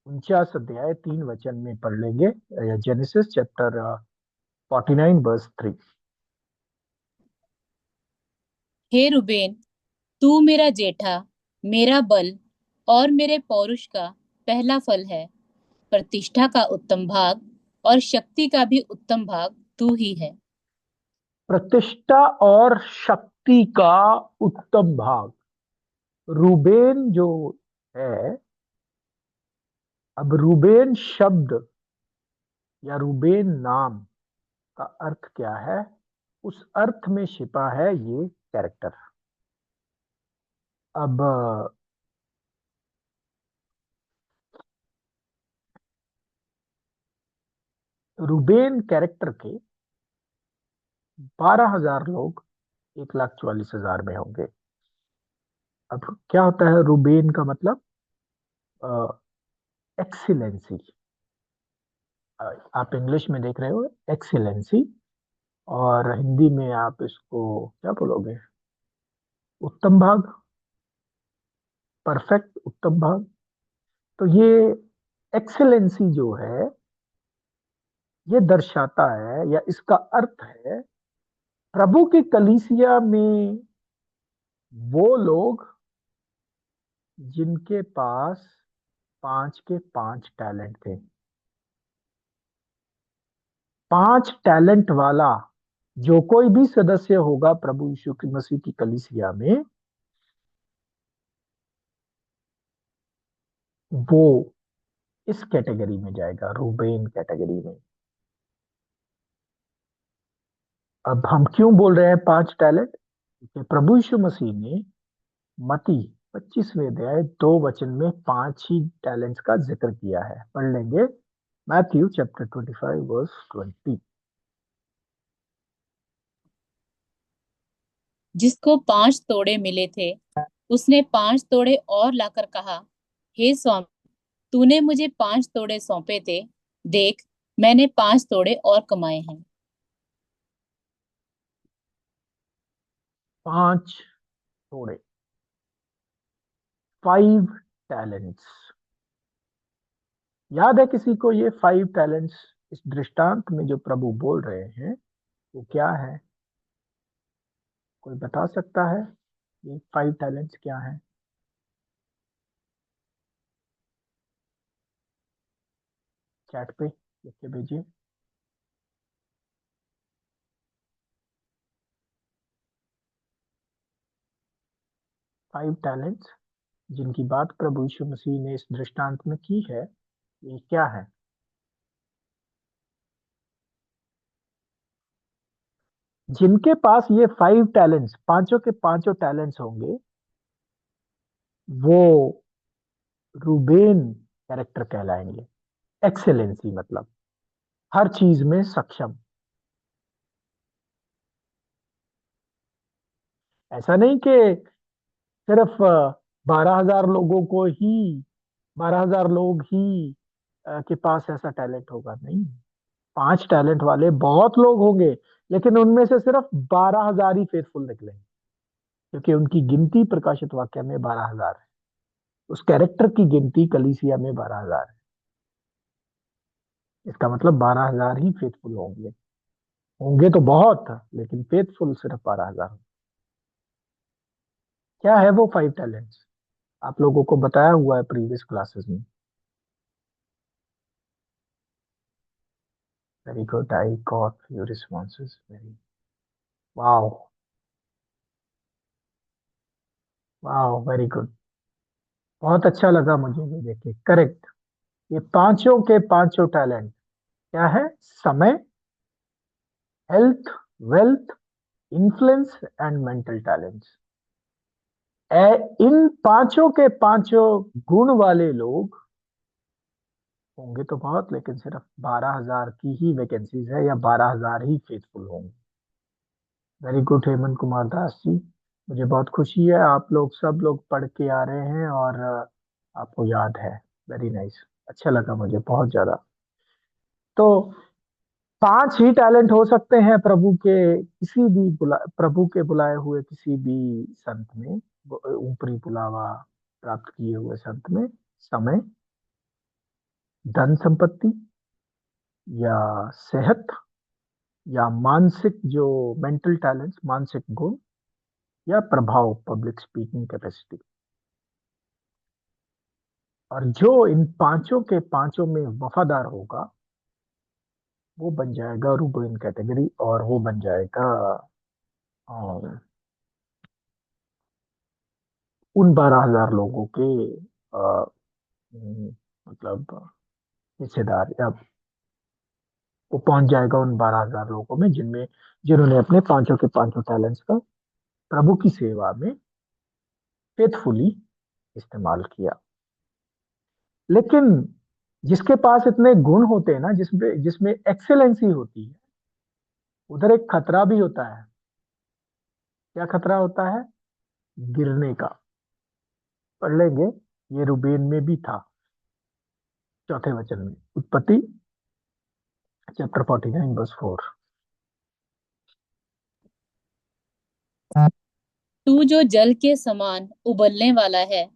49 अध्याय 3 वचन में पढ़ लेंगे। Genesis chapter 49 verse 3। हे रुबेन, तू मेरा जेठा, मेरा बल और मेरे पौरुष का पहला फल है। प्रतिष्ठा का उत्तम भाग और शक्ति का भी उत्तम भाग तू ही है। प्रतिष्ठा और शक्ति का उत्तम भाग, रूबेन जो है। अब रूबेन शब्द या रूबेन नाम का अर्थ क्या है, उस अर्थ में छिपा है ये कैरेक्टर। अब रूबेन कैरेक्टर के 12 हजार लोग 1,44,000 में होंगे। अब क्या होता है रूबेन का मतलब? एक्सीलेंसी। आप इंग्लिश में देख रहे हो एक्सीलेंसी, और हिंदी में आप इसको क्या बोलोगे? उत्तम भाग, परफेक्ट उत्तम भाग। तो ये एक्सेलेंसी जो है, ये दर्शाता है या इसका अर्थ है प्रभु की कलीसिया में वो लोग जिनके पास 5 के 5 टैलेंट थे। 5 टैलेंट वाला जो कोई भी सदस्य होगा प्रभु यीशु की मसीह की कलीसिया में, वो इस कैटेगरी में जाएगा, रूबेन कैटेगरी में। अब हम क्यों बोल रहे हैं 5 टैलेंट? क्योंकि प्रभु यीशु मसीह ने मती 25वें अध्याय 2 वचन में 5 ही टैलेंट्स का जिक्र किया है। पढ़ लेंगे मैथ्यू चैप्टर 25 वर्स 20। जिसको 5 तोड़े मिले थे, उसने 5 तोड़े और लाकर कहा, हे स्वामी, तूने मुझे 5 तोड़े सौंपे थे। देख, मैंने 5 तोड़े और कमाए हैं। 5 थोड़े, 5 टैलेंट्स। याद है किसी को ये 5 टैलेंट्स, इस दृष्टांत में जो प्रभु बोल रहे हैं वो क्या है? कोई बता सकता है ये 5 टैलेंट्स क्या है? चैट पे लिख के भेजिए। 5 टैलेंट्स जिनकी बात प्रभु यीशु मसीह ने इस दृष्टांत में की है, ये क्या है? जिनके पास ये 5 टैलेंट्स, पांचों के पांचों टैलेंट्स होंगे, वो रूबेन कैरेक्टर कहलाएंगे। एक्सेलेंसी मतलब हर चीज में सक्षम। ऐसा नहीं कि सिर्फ 12,000 लोगों को ही, 12,000 लोग ही के पास ऐसा टैलेंट होगा, नहीं। 5 टैलेंट वाले बहुत लोग होंगे, लेकिन उनमें से सिर्फ 12,000 ही फेथफुल निकलेंगे, क्योंकि उनकी गिनती प्रकाशित वाक्य में 12,000 है। उस कैरेक्टर की गिनती कलीसिया में 12,000 है। इसका मतलब 12,000 ही फेथफुल होंगे। होंगे तो बहुत, लेकिन फेथफुल सिर्फ 12,000। क्या है वो 5 टैलेंट्स? आप लोगों को बताया हुआ है प्रीवियस क्लासेस में। Very good, I got your responses. Very wow, wow, very good. बहुत अच्छा लगा मुझे ये देख के। करेक्ट। ये पांचों के पांचों टैलेंट क्या है? समय, health, wealth, influence and mental talents. इन पांचों के पांचों गुण वाले लोग होंगे तो बहुत, लेकिन सिर्फ 12,000 की ही वैकेंसीज है, या 12,000 ही फेथफुल होंगे। Very good Hemant Kumar Das ji. मुझे बहुत खुशी है, आप लोग सब लोग पढ़ के आ रहे हैं और आपको याद है। Very nice. अच्छा लगा मुझे बहुत ज्यादा। तो 5 ही टैलेंट हो सकते हैं प्रभु के किसी भी प्रभु के बुलाए हुए किसी भी संत में, ऊपरी बुलावा प्राप्त किए हुए संत में। समय, धन संपत्ति, या सेहत, या मानसिक जो मेंटल टैलेंट्स, मानसिक गुण, या प्रभाव, पब्लिक स्पीकिंग कैपेसिटी। और जो इन पांचों के पांचों में वफादार होगा, वो बन जाएगा रूबेन कैटेगरी, और वो बन जाएगा उन 12,000 लोगों के अ, मतलब हिस्सेदार, या वो पहुंच जाएगा उन 12,000 लोगों में जिनमें जिन्होंने अपने पांचों के पांचों टैलेंट्स का प्रभु की सेवा में फेथफुली इस्तेमाल किया। लेकिन जिसके पास इतने गुण होते हैं ना, जिसमें जिसमें एक्सेलेंसी होती है, उधर एक खतरा भी होता है। क्या खतरा होता है? गिरने का। पढ़ लेंगे, ये रूबेन में भी था। चौथे वचन में, उत्पत्ति चैप्टर 49 वर्स 4। तू जो जल के समान उबलने वाला है,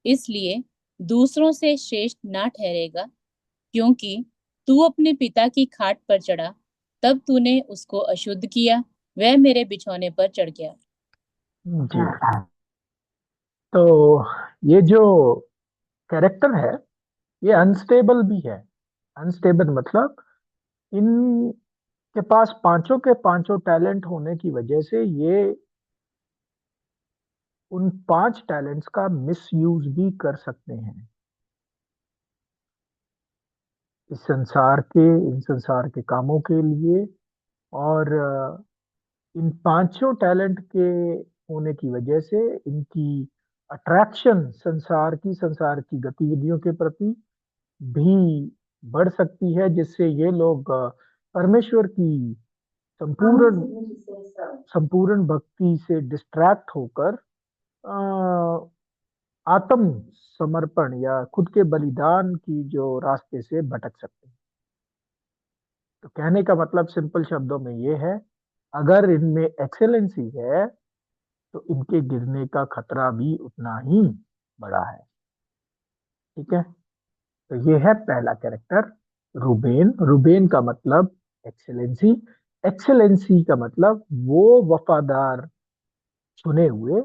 इसलिए दूसरों से श्रेष्ठ ना ठहरेगा, क्योंकि तू अपने पिता की खाट पर चढ़ा, तब तूने उसको अशुद्ध किया, वह मेरे बिछौने पर चढ़ गया। जी। तो ये जो कैरेक्टर है, ये अनस्टेबल भी है। अनस्टेबल मतलब इनके पास पांचों के पांचों टैलेंट होने की वजह से ये उन 5 टैलेंट्स का मिसयूज भी कर सकते हैं। इन संसार के कामों के लिए, और इन पांचों टैलेंट के होने की वजह से इनकी अट्रैक्शन संसार की गतिविधियों के प्रति भी बढ़ सकती है, जिससे ये लोग परमेश्वर की संपूर्ण संपूर्ण भक्ति से डिस्ट्रैक्ट होकर आत्म समर्पण या खुद के बलिदान की जो रास्ते से भटक सकते हैं। तो कहने का मतलब सिंपल शब्दों में ये है, अगर इनमें एक्सेलेंसी है तो इनके गिरने का खतरा भी उतना ही बड़ा है। ठीक है। तो ये है पहला कैरेक्टर रूबेन। रूबेन का मतलब एक्सेलेंसी। एक्सेलेंसी का मतलब वो वफादार चुने हुए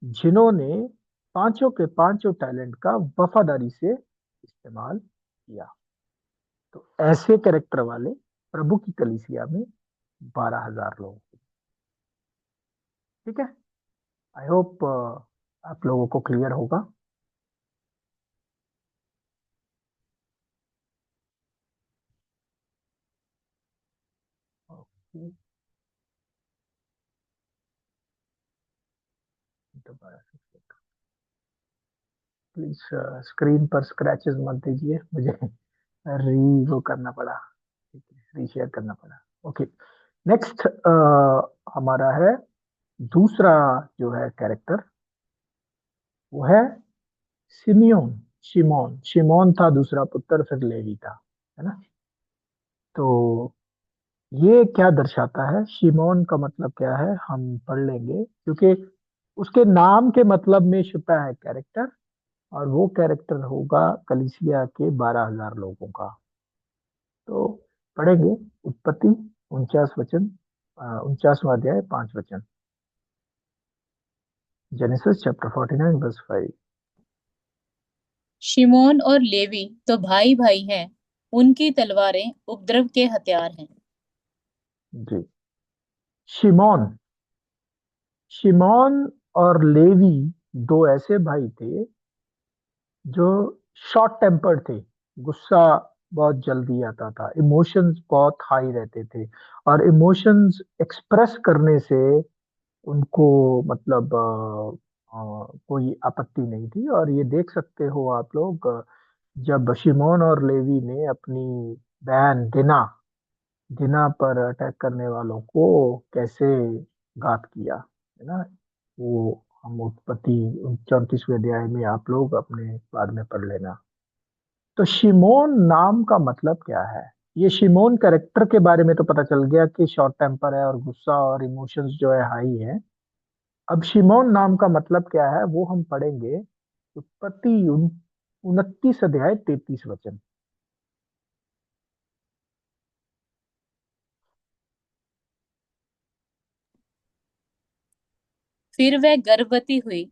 जिन्होंने पांचों के पांचों टैलेंट का वफादारी से इस्तेमाल किया। तो ऐसे कैरेक्टर वाले प्रभु की कलीसिया में 12,000 लोग। ठीक है। आई होप आप लोगों को क्लियर होगा। ओके, दोबारा से प्लीज स्क्रीन पर स्क्रैचेस मत दीजिए मुझे। री वो करना पड़ा, रीशेयर करना पड़ा। ओके, नेक्स्ट हमारा है दूसरा जो है कैरेक्टर, वो है सिमियोन। शिमोन, शिमोन था दूसरा पुत्र, फिर लेवी था, है ना। तो ये क्या दर्शाता है, शिमोन का मतलब क्या है हम पढ़ लेंगे, क्योंकि उसके नाम के मतलब में छुपा है कैरेक्टर, और वो कैरेक्टर होगा कलीसिया के 12,000 लोगों का। तो पढ़ेंगे उत्पत्ति 49 वचन, 49वां अध्याय 5 वचन। Genesis chapter 49 verse 5। शिमोन और लेवी तो भाई भाई हैं, उनकी तलवारें उपद्रव के हथियार हैं। जी, शिमोन, शिमोन और लेवी दो ऐसे भाई थे जो शॉर्ट टेम्पर्ड थे। गुस्सा बहुत जल्दी आता था, इमोशंस बहुत हाई रहते थे, और इमोशंस एक्सप्रेस करने से उनको मतलब कोई आपत्ति नहीं थी। और ये देख सकते हो आप लोग, जब शिमोन और लेवी ने अपनी बहन दिना, दिना पर अटैक करने वालों को कैसे घात किया, है ना। वो हम उत्पत्ति 34वें अध्याय में आप लोग अपने बाद में पढ़ लेना। तो शिमोन नाम का मतलब क्या है, ये शिमोन कैरेक्टर के बारे में तो पता चल गया कि शॉर्ट टेम्पर है और गुस्सा और इमोशंस जो है हाई है। अब शिमोन नाम का मतलब क्या है वो हम पढ़ेंगे उत्पत्ति 29 अध्याय 33 वचन। फिर वह गर्भवती हुई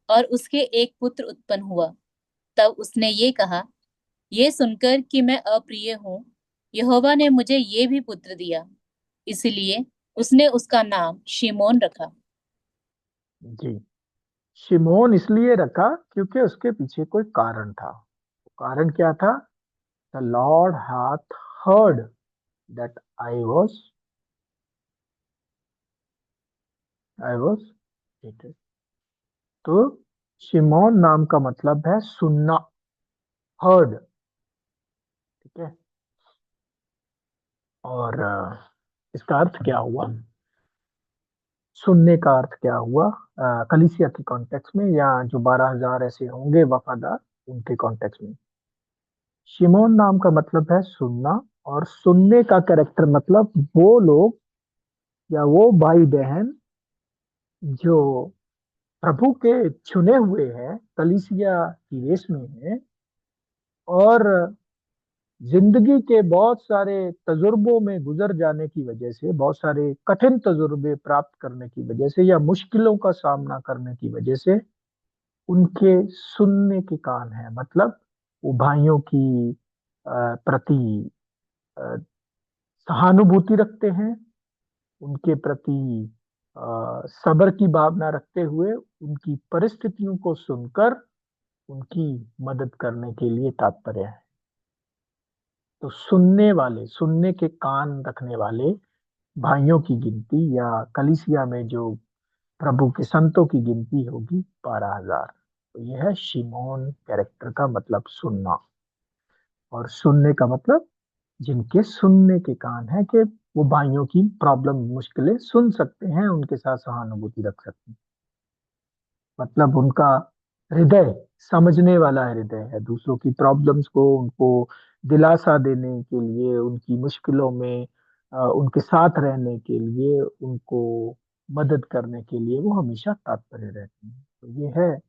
और उसके एक पुत्र उत्पन्न हुआ। तब उसने ये कहा, ये सुनकर कि मैं अप्रिय हूँ, यहोवा ने मुझे ये भी पुत्र दिया। इसलिए उसने उसका नाम शिमोन रखा। जी, शिमोन इसलिए रखा क्योंकि उसके पीछे कोई कारण था। कारण क्या था, द लॉर्ड हाथ heard that I was hated. तो शिमोन नाम का मतलब है सुनना, हर्ड। ठीक है। और इसका अर्थ क्या हुआ, सुनने का अर्थ क्या हुआ, कलीसिया के कॉन्टेक्स्ट में, या जो 12,000 ऐसे होंगे वफादार, उनके कॉन्टेक्स्ट में। शिमोन नाम का मतलब है सुनना, और सुनने का कैरेक्टर मतलब वो लोग या वो भाई बहन जो प्रभु के चुने हुए हैं, कलीसिया की रेस में हैं, और जिंदगी के बहुत सारे तजुर्बों में गुजर जाने की वजह से, बहुत सारे कठिन तजुर्बे प्राप्त करने की वजह से, या मुश्किलों का सामना करने की वजह से उनके सुनने के कान हैं। मतलब वो भाइयों की प्रति अ, सहानुभूति रखते हैं, उनके प्रति सब्र की भावना रखते हुए उनकी परिस्थितियों को सुनकर उनकी मदद करने के लिए तात्पर्य है। तो सुनने वाले, सुनने के कान रखने वाले भाइयों की गिनती, या कलीसिया में जो प्रभु के संतों की गिनती होगी 12,000। तो यह है शिमोन कैरेक्टर का मतलब, सुनना। और सुनने का मतलब जिनके सुनने के कान है, कि वो भाइयों की प्रॉब्लम मुश्किलें सुन सकते हैं, उनके साथ सहानुभूति रख सकते हैं। मतलब उनका हृदय समझने वाला हृदय है, दूसरों की प्रॉब्लम्स को, उनको दिलासा देने के लिए, उनकी मुश्किलों में उनके साथ रहने के लिए, उनको मदद करने के लिए वो हमेशा तत्पर रहते हैं। तो ये है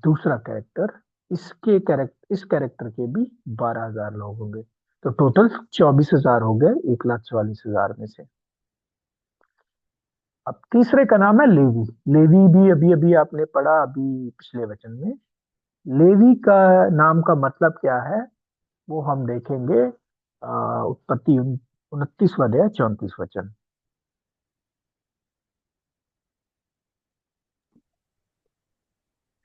दूसरा कैरेक्टर, इस कैरेक्टर के भी 12,000 लोग होंगे। तो टोटल 24,000 हो गए 1,44,000 में से। अब तीसरे का नाम है लेवी। लेवी भी अभी अभी आपने पढ़ा, अभी पिछले वचन में। लेवी का नाम का मतलब क्या है वो हम देखेंगे उत्पत्ति 29वां अध्याय 34 वचन।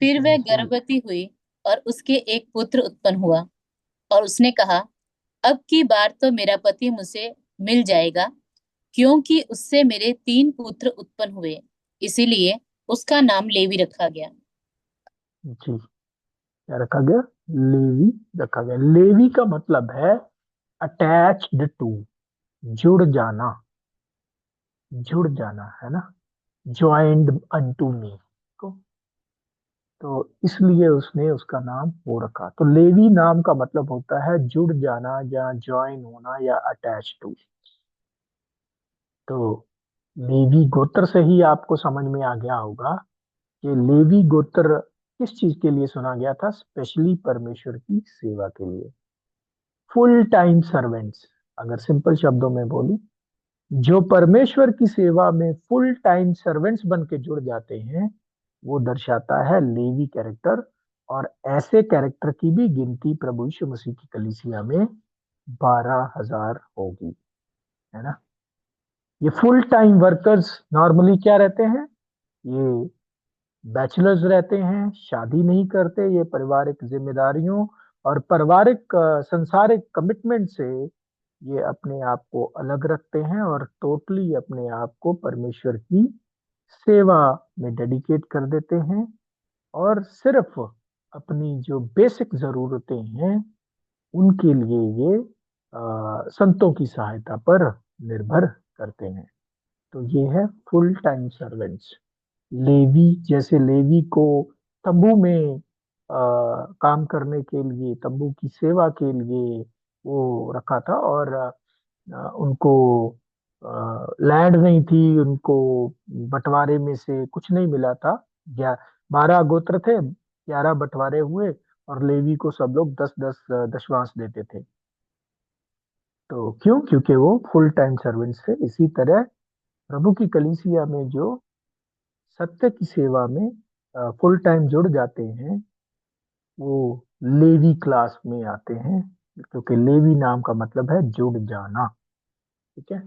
फिर इसमें वह से गर्भवती हुई और उसके एक पुत्र उत्पन्न हुआ, और उसने कहा, अब की बार तो मेरा पति मुझसे मिल जाएगा, क्योंकि उससे मेरे 3 पुत्र उत्पन्न हुए। इसीलिए उसका नाम लेवी रखा गया। जी क्या रखा गया? लेवी रखा गया। लेवी का मतलब है अटैच्ड टू, जुड़ जाना, जुड़ जाना है ना, ज्वाइंड अनटू मी को। तो इसलिए उसने उसका नाम वो रखा। तो लेवी नाम का मतलब होता है जुड़ जाना या ज्वाइन होना या अटैच टू। तो लेवी गोत्र से ही आपको समझ में आ गया होगा कि लेवी गोत्र किस चीज के लिए सुना गया था, स्पेशली परमेश्वर की सेवा के लिए। फुल टाइम सर्वेंट्स, अगर सिंपल शब्दों में बोलूं, जो परमेश्वर की सेवा में फुल टाइम सर्वेंट्स बन के जुड़ जाते हैं, वो दर्शाता है लेवी कैरेक्टर। और ऐसे कैरेक्टर की भी गिनती प्रभु यीशु मसीह की कलीसिया में 12,000 होगी, है ना। ये फुल टाइम वर्कर्स नॉर्मली क्या रहते हैं? ये बैचलर्स रहते हैं, शादी नहीं करते, ये पारिवारिक जिम्मेदारियों और पारिवारिक संसारिक कमिटमेंट से ये अपने आप को अलग रखते हैं और टोटली अपने आप को परमेश्वर की सेवा में डेडिकेट कर देते हैं। और सिर्फ अपनी जो बेसिक जरूरतें हैं उनके लिए ये संतों की सहायता पर निर्भर करते हैं। तो ये है फुल टाइम सर्वेंट्स। लेवी, जैसे लेवी को तंबू में काम करने के लिए, तंबू की सेवा के लिए वो रखा था, और उनको लैंड नहीं थी, उनको बंटवारे में से कुछ नहीं मिला था। 12 गोत्र थे, 11 बंटवारे हुए, और लेवी को सब लोग 10-10 दशवांश देते थे। तो क्यों? क्योंकि वो फुल टाइम सर्वेंट्स थे। इसी तरह प्रभु की कलीसिया में जो सत्य की सेवा में फुल टाइम जुड़ जाते हैं, वो लेवी क्लास में आते हैं, क्योंकि लेवी नाम का मतलब है जुड़ जाना। ठीक है।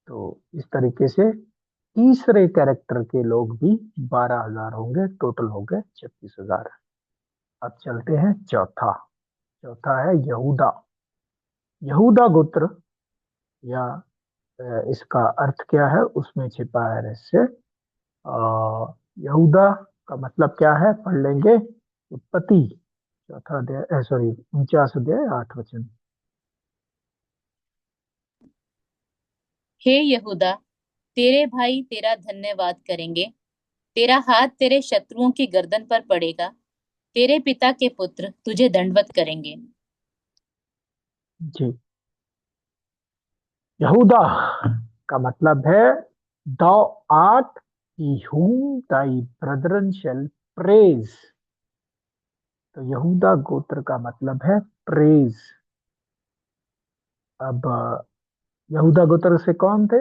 तो इस तरीके से तीसरे कैरेक्टर के लोग भी 12,000 होंगे, टोटल हो गए 36,000। अब चलते हैं चौथा। चौथा है यहूदा। यहूदा गोत्र, या इसका अर्थ क्या है उसमें छिपा है रहस्य। यहूदा का मतलब क्या है पढ़ लेंगे। उत्पत्ति चौथा अध्याय, सॉरी 49 अध्याय 8 वचन। हे यहूदा, तेरे भाई तेरा धन्यवाद करेंगे। तेरा हाथ तेरे शत्रुओं की गर्दन पर पड़ेगा। तेरे पिता के पुत्र तुझे दंडवत करेंगे। जी, यहूदा का मतलब है thou art he whom thy brethren shall praise। तो यहूदा गोत्र का मतलब है प्रेज। अब यहूदा गोत्र से कौन थे?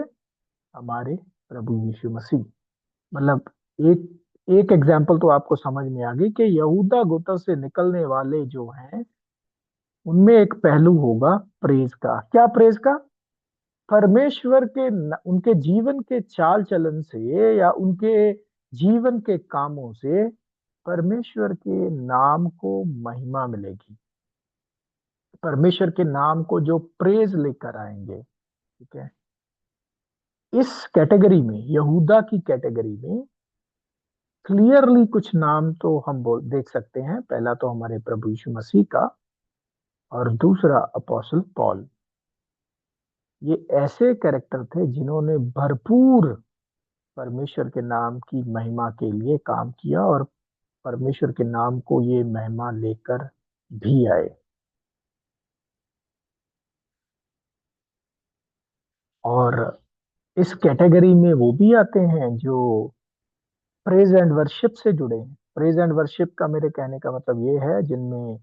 हमारे प्रभु यीशु मसीह। मतलब एक एक एग्जाम्पल तो आपको समझ में आ गई कि यहूदा गोत्र से निकलने वाले जो हैं उनमें एक पहलू होगा प्रेज का। क्या प्रेज का? परमेश्वर के उनके जीवन के चाल चलन से या उनके जीवन के कामों से परमेश्वर के नाम को महिमा मिलेगी। परमेश्वर के नाम को जो प्रेज लेकर आएंगे। ठीक है। इस कैटेगरी में, यहूदा की कैटेगरी में क्लियरली कुछ नाम तो हम बोल देख सकते हैं। पहला तो हमारे प्रभु यीशु मसीह का, और दूसरा अपोस्टल पॉल। ये ऐसे कैरेक्टर थे जिन्होंने भरपूर परमेश्वर के नाम की महिमा के लिए काम किया, और परमेश्वर के नाम को ये महिमा लेकर भी आए। और इस कैटेगरी में वो भी आते हैं जो प्रेज एंड वर्शिप से जुड़े हैं। प्रेज एंड वर्शिप का मेरे कहने का मतलब ये है जिनमें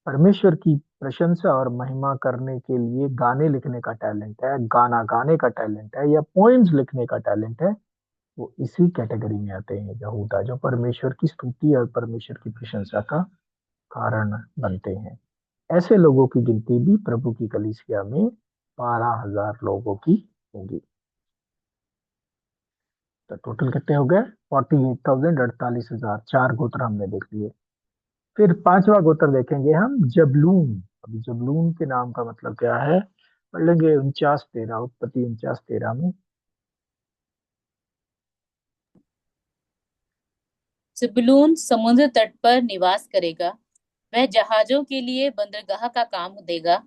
परमेश्वर की प्रशंसा और महिमा करने के लिए गाने लिखने का टैलेंट है, गाना गाने का टैलेंट है, या पोएम्स लिखने का टैलेंट है, वो इसी कैटेगरी में आते हैं यहूदा, जो परमेश्वर की स्तुति और परमेश्वर की प्रशंसा का कारण बनते हैं। ऐसे लोगों की गिनती भी प्रभु की कलीसिया में 12,000 लोगों की होगी। तो टोटल कितने हो गए? 48,000, 48,000। चार गोत्र हमने देख लिए। फिर पांचवा गोत्र देखेंगे हम, जबलून। अभी जबलून के नाम का मतलब क्या है पढ़ लेंगे 49:13, उत्पत्ति 49:13 में। जबूलून समुद्र तट पर निवास करेगा, वह जहाजों के लिए बंदरगाह का काम देगा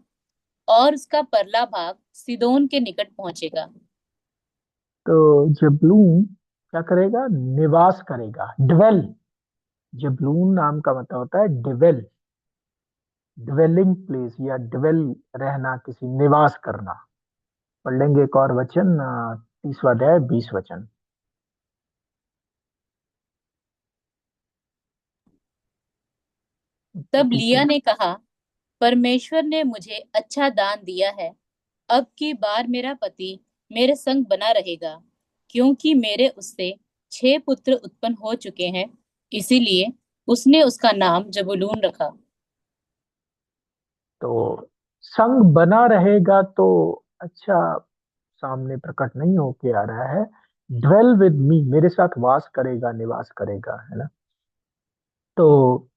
और उसका परला भाग सिदोन के निकट पहुंचेगा। तो जबलून क्या करेगा? निवास करेगा, डिवेल। जबलून नाम का मतलब होता है डिवेल, डिवेलिंग प्लेस, या डिवेल, रहना, किसी निवास करना। पढ़ लेंगे एक और वचन, 30वां अध्याय 20 वचन। तब ठीक लिया है। ने कहा, परमेश्वर ने मुझे अच्छा दान दिया है। अब की बार मेरा पति मेरे संग बना रहेगा, क्योंकि मेरे उससे 6 पुत्र उत्पन्न हो चुके हैं। इसीलिए उसने उसका नाम जबूलून रखा। तो संग बना रहेगा तो अच्छा सामने प्रकट नहीं होके आ रहा है। ड्वेल विद मी, मेरे साथ वास करेगा, निवास करेगा, है ना। तो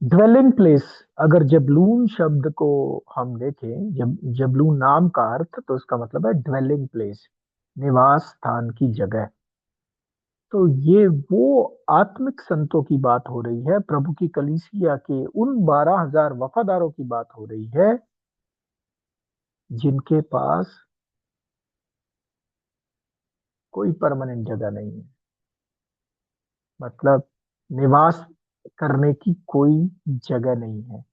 ड्वेलिंग प्लेस, अगर जबलून शब्द को हम देखें, जबलून नाम का अर्थ, तो उसका मतलब है ड्वेलिंग प्लेस, निवास स्थान की जगह। तो ये वो आत्मिक संतों की बात हो रही है, प्रभु की कलीसिया के उन 12,000 वफादारों की बात हो रही है जिनके पास कोई परमानेंट जगह नहीं है, मतलब निवास करने की कोई जगह नहीं है,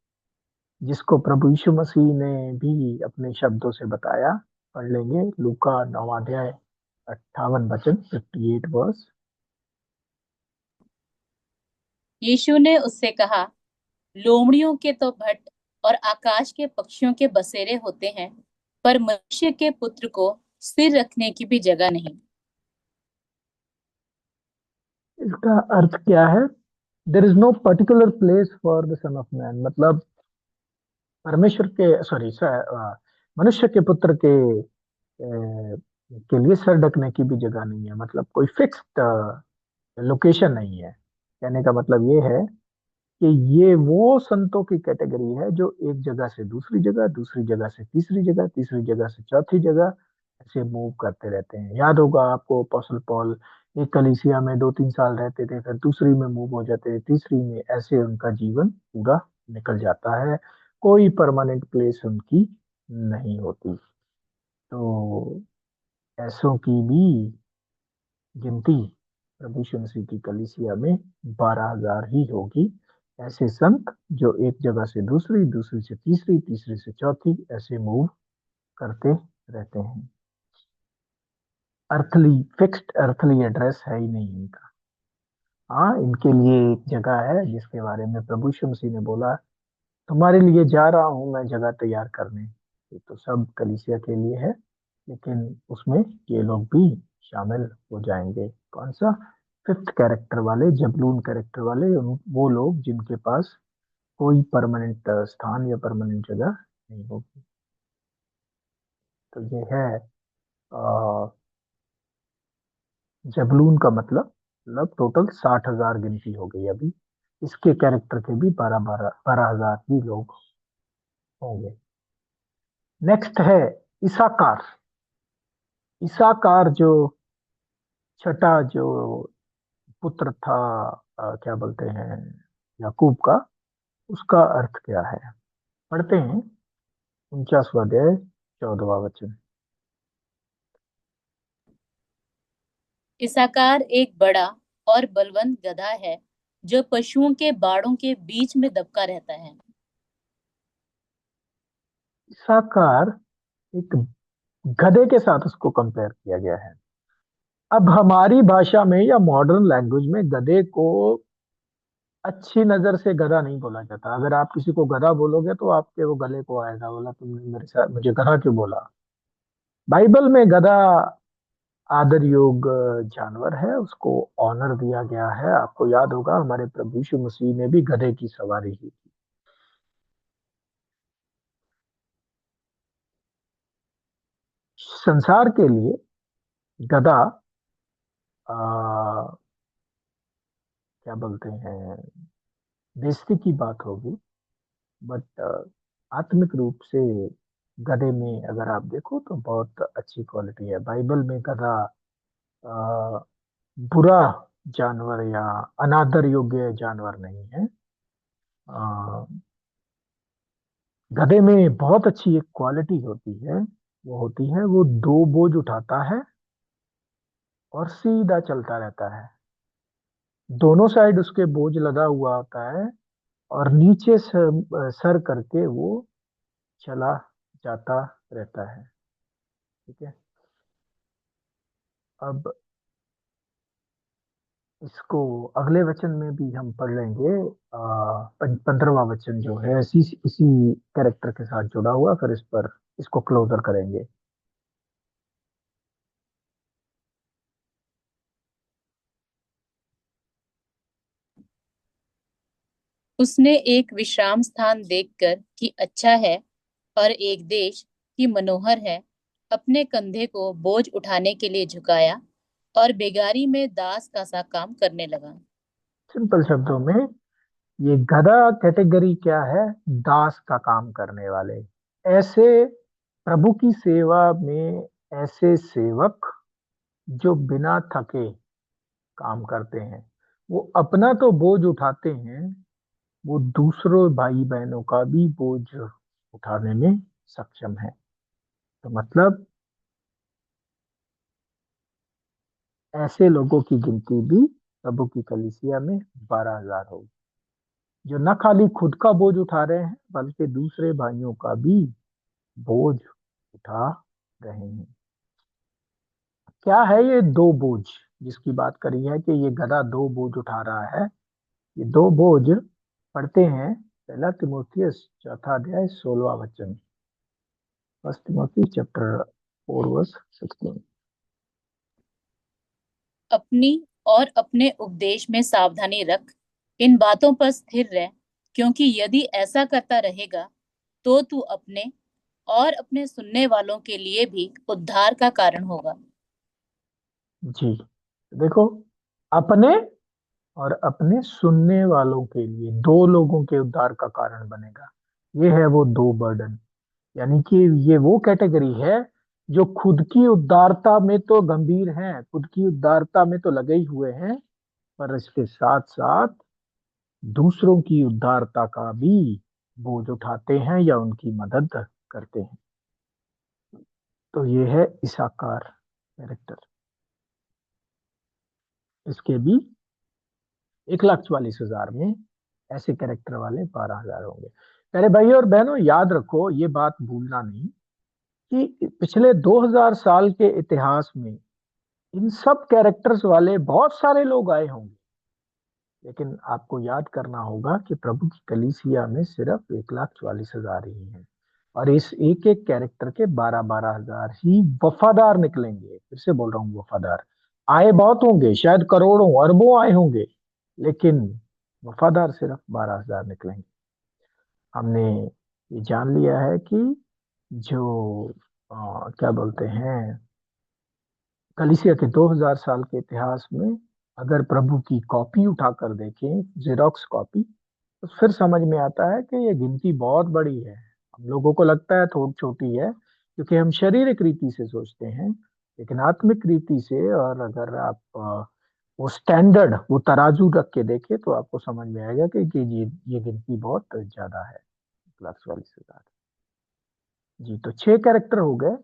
जिसको प्रभु यीशु मसीह ने भी अपने शब्दों से बताया। पढ़ लेंगे लूका 9वां अध्याय 58 वचन, 58 वर्स। यीशु ने उससे कहा, लोमड़ियों के तो भट्ट और आकाश के पक्षियों के बसेरे होते हैं, पर मनुष्य के पुत्र को सिर रखने की भी जगह नहीं। इसका अर्थ क्या है? There is no particular place for the son of man, मतलब परमेश्वर के, सॉरी, मनुष्य के पुत्र के लिए सर ढकने की भी जगह नहीं है, मतलब कोई फिक्स्ड लोकेशन नहीं है। कहने का मतलब ये है कि ये वो संतों की कैटेगरी है जो एक जगह से दूसरी जगह, दूसरी जगह से तीसरी जगह, तीसरी जगह से चौथी जगह ऐसे मूव करते रहते हैं। याद होगा आपको, अपोस्टल पॉल एक कलीसिया में 2-3 साल रहते थे, फिर दूसरी में मूव हो जाते थे, तीसरी में, ऐसे उनका जीवन पूरा निकल जाता है। कोई परमानेंट प्लेस उनकी नहीं होती। तो ऐसों की भी गिनती प्रभु यीशु मसीह की कलीसिया में 12,000 ही होगी। ऐसे संत जो एक जगह से दूसरी, दूसरी से तीसरी, तीसरी से चौथी ऐसे मूव करते रहते हैं। अर्थली, फिक्स्ड अर्थली एड्रेस है ही नहीं इनका। हाँ, इनके लिए एक जगह है जिसके बारे में प्रभु यीशु मसीह ने बोला, तुम्हारे लिए जा रहा हूं मैं जगह तैयार करने। ये तो सब कलीसिया के लिए है, लेकिन उसमें ये लोग भी शामिल हो जाएंगे। कौन सा? फिफ्थ कैरेक्टर वाले, जबलून कैरेक्टर वाले, वो लोग जिनके पास कोई परमानेंट स्थान या परमानेंट जगह नहीं होगी। तो ये है जबलून का मतलब टोटल 60,000 गिनती हो गई अभी। इसके कैरेक्टर के भी 12,000 ही लोग होंगे। नेक्स्ट है इसाकार। इसाकार जो छठा जो पुत्र था, क्या बोलते हैं, याकूब का, उसका अर्थ क्या है? पढ़ते हैं 49वां अध्याय 14वां वचन। इसाकार एक बड़ा और बलवंत गधा है, जो पशुओं के बाड़ों के बीच में दबका रहता है। इसाकार एक गधे के साथ उसको कंपेयर किया गया है। अब हमारी भाषा में या मॉडर्न लैंग्वेज में गधे को अच्छी नजर से गधा नहीं बोला जाता। अगर आप किसी को गधा बोलोगे तो आपके वो गले को आएगा, बोला तुमने मेरे साथ मुझे गधा क्यों बोला। बाइबल में गधा आदर योग जानवर है, उसको ऑनर दिया गया है। आपको याद होगा हमारे प्रभु यीशु मसीह ने भी गधे की सवारी की थी। संसार के लिए गधा आ, क्या बोलते हैं, बेइज्जती की बात होगी। बट आत्मिक रूप से गधे में अगर आप देखो तो बहुत अच्छी क्वालिटी है। बाइबल में गधा अ, बुरा जानवर या अनादर योग्य जानवर नहीं है। अ, गधे में बहुत अच्छी एक क्वालिटी होती है, वो होती है वो दो बोझ उठाता है और सीधा चलता रहता है। दोनों साइड उसके बोझ लगा हुआ होता है और नीचे सर करके वो चला जाता रहता है। ठीक है। अब इसको अगले वचन में भी हम पढ़ लेंगे। 15वां वचन जो है इसी इसी कैरेक्टर के साथ जुड़ा हुआ, फिर इस पर इसको क्लोजर करेंगे। उसने एक विश्राम स्थान देखकर कि अच्छा है और एक देश कि मनोहर है, अपने कंधे को बोझ उठाने के लिए झुकाया और बेगारी में दास का सा काम करने लगा। सिंपल शब्दों में ये गधा कैटेगरी क्या है? दास का काम करने वाले। ऐसे प्रभु की सेवा में ऐसे सेवक जो बिना थके काम करते हैं, वो अपना तो बोझ उठाते हैं, वो दूसरों भाई बहनों का भी बोझ उठाने में सक्षम है। तो मतलब ऐसे लोगों की गिनती भी प्रभु की कलीसिया में 12,000 होगी, जो न खाली खुद का बोझ उठा रहे हैं बल्कि दूसरे भाइयों का भी बोझ उठा रहे हैं। क्या है ये दो बोझ जिसकी बात करी है कि ये गधा दो बोझ उठा रहा है? ये दो बोझ पढ़ते हैं पहला तिमोथियस चौथा अध्याय 16वां वचन। First Timothy chapter 4 verse 16। अपनी और अपने उपदेश में सावधानी रख, इन बातों पर स्थिर रह, क्योंकि यदि ऐसा करता रहेगा तो तू अपने और अपने सुनने वालों के लिए भी उद्धार का कारण होगा। जी देखो, अपने और अपने सुनने वालों के लिए दो लोगों के उद्धार का कारण बनेगा। ये है वो दो बर्डन। यानी कि ये वो कैटेगरी है जो खुद की उदारता में तो गंभीर हैं, खुद की उदारता में तो लगे ही हुए हैं, पर इसके साथ साथ दूसरों की उदारता का भी बोझ उठाते हैं या उनकी मदद करते हैं। तो ये है इसाकार कैरेक्टर। इसके भी 1,44,000 में ऐसे कैरेक्टर वाले 12,000 होंगे। प्यारे भाई और बहनों, याद रखो, ये बात भूलना नहीं कि पिछले 2000 साल के इतिहास में इन सब कैरेक्टर्स वाले बहुत सारे लोग आए होंगे, लेकिन आपको याद करना होगा कि प्रभु की कलीसिया में सिर्फ 1,44,000 ही हैं। और इस एक एक कैरेक्टर के 12-12 हजार ही वफादार निकलेंगे। फिर से बोल रहा हूँ, वफादार। आए बहुत होंगे, शायद करोड़ों अरबों आए होंगे, लेकिन वफादार सिर्फ 12,000 निकलेंगे। हमने ये जान लिया है कि जो क्या बोलते हैं, कलीसिया के 2000 साल के इतिहास में अगर प्रभु की कॉपी उठाकर देखें, जेरोक्स कॉपी, तो फिर समझ में आता है कि ये गिनती बहुत बड़ी है। हम लोगों को लगता है थोड़ी छोटी है क्योंकि हम शारीरिक रीति से सोचते हैं, लेकिन आत्मिक रीति से और अगर आप वो स्टैंडर्ड वो तराजू रख के देखें तो आपको समझ में आएगा कि ये गिनती बहुत ज्यादा है। 1,44,000। जी, तो 6 कैरेक्टर हो गए।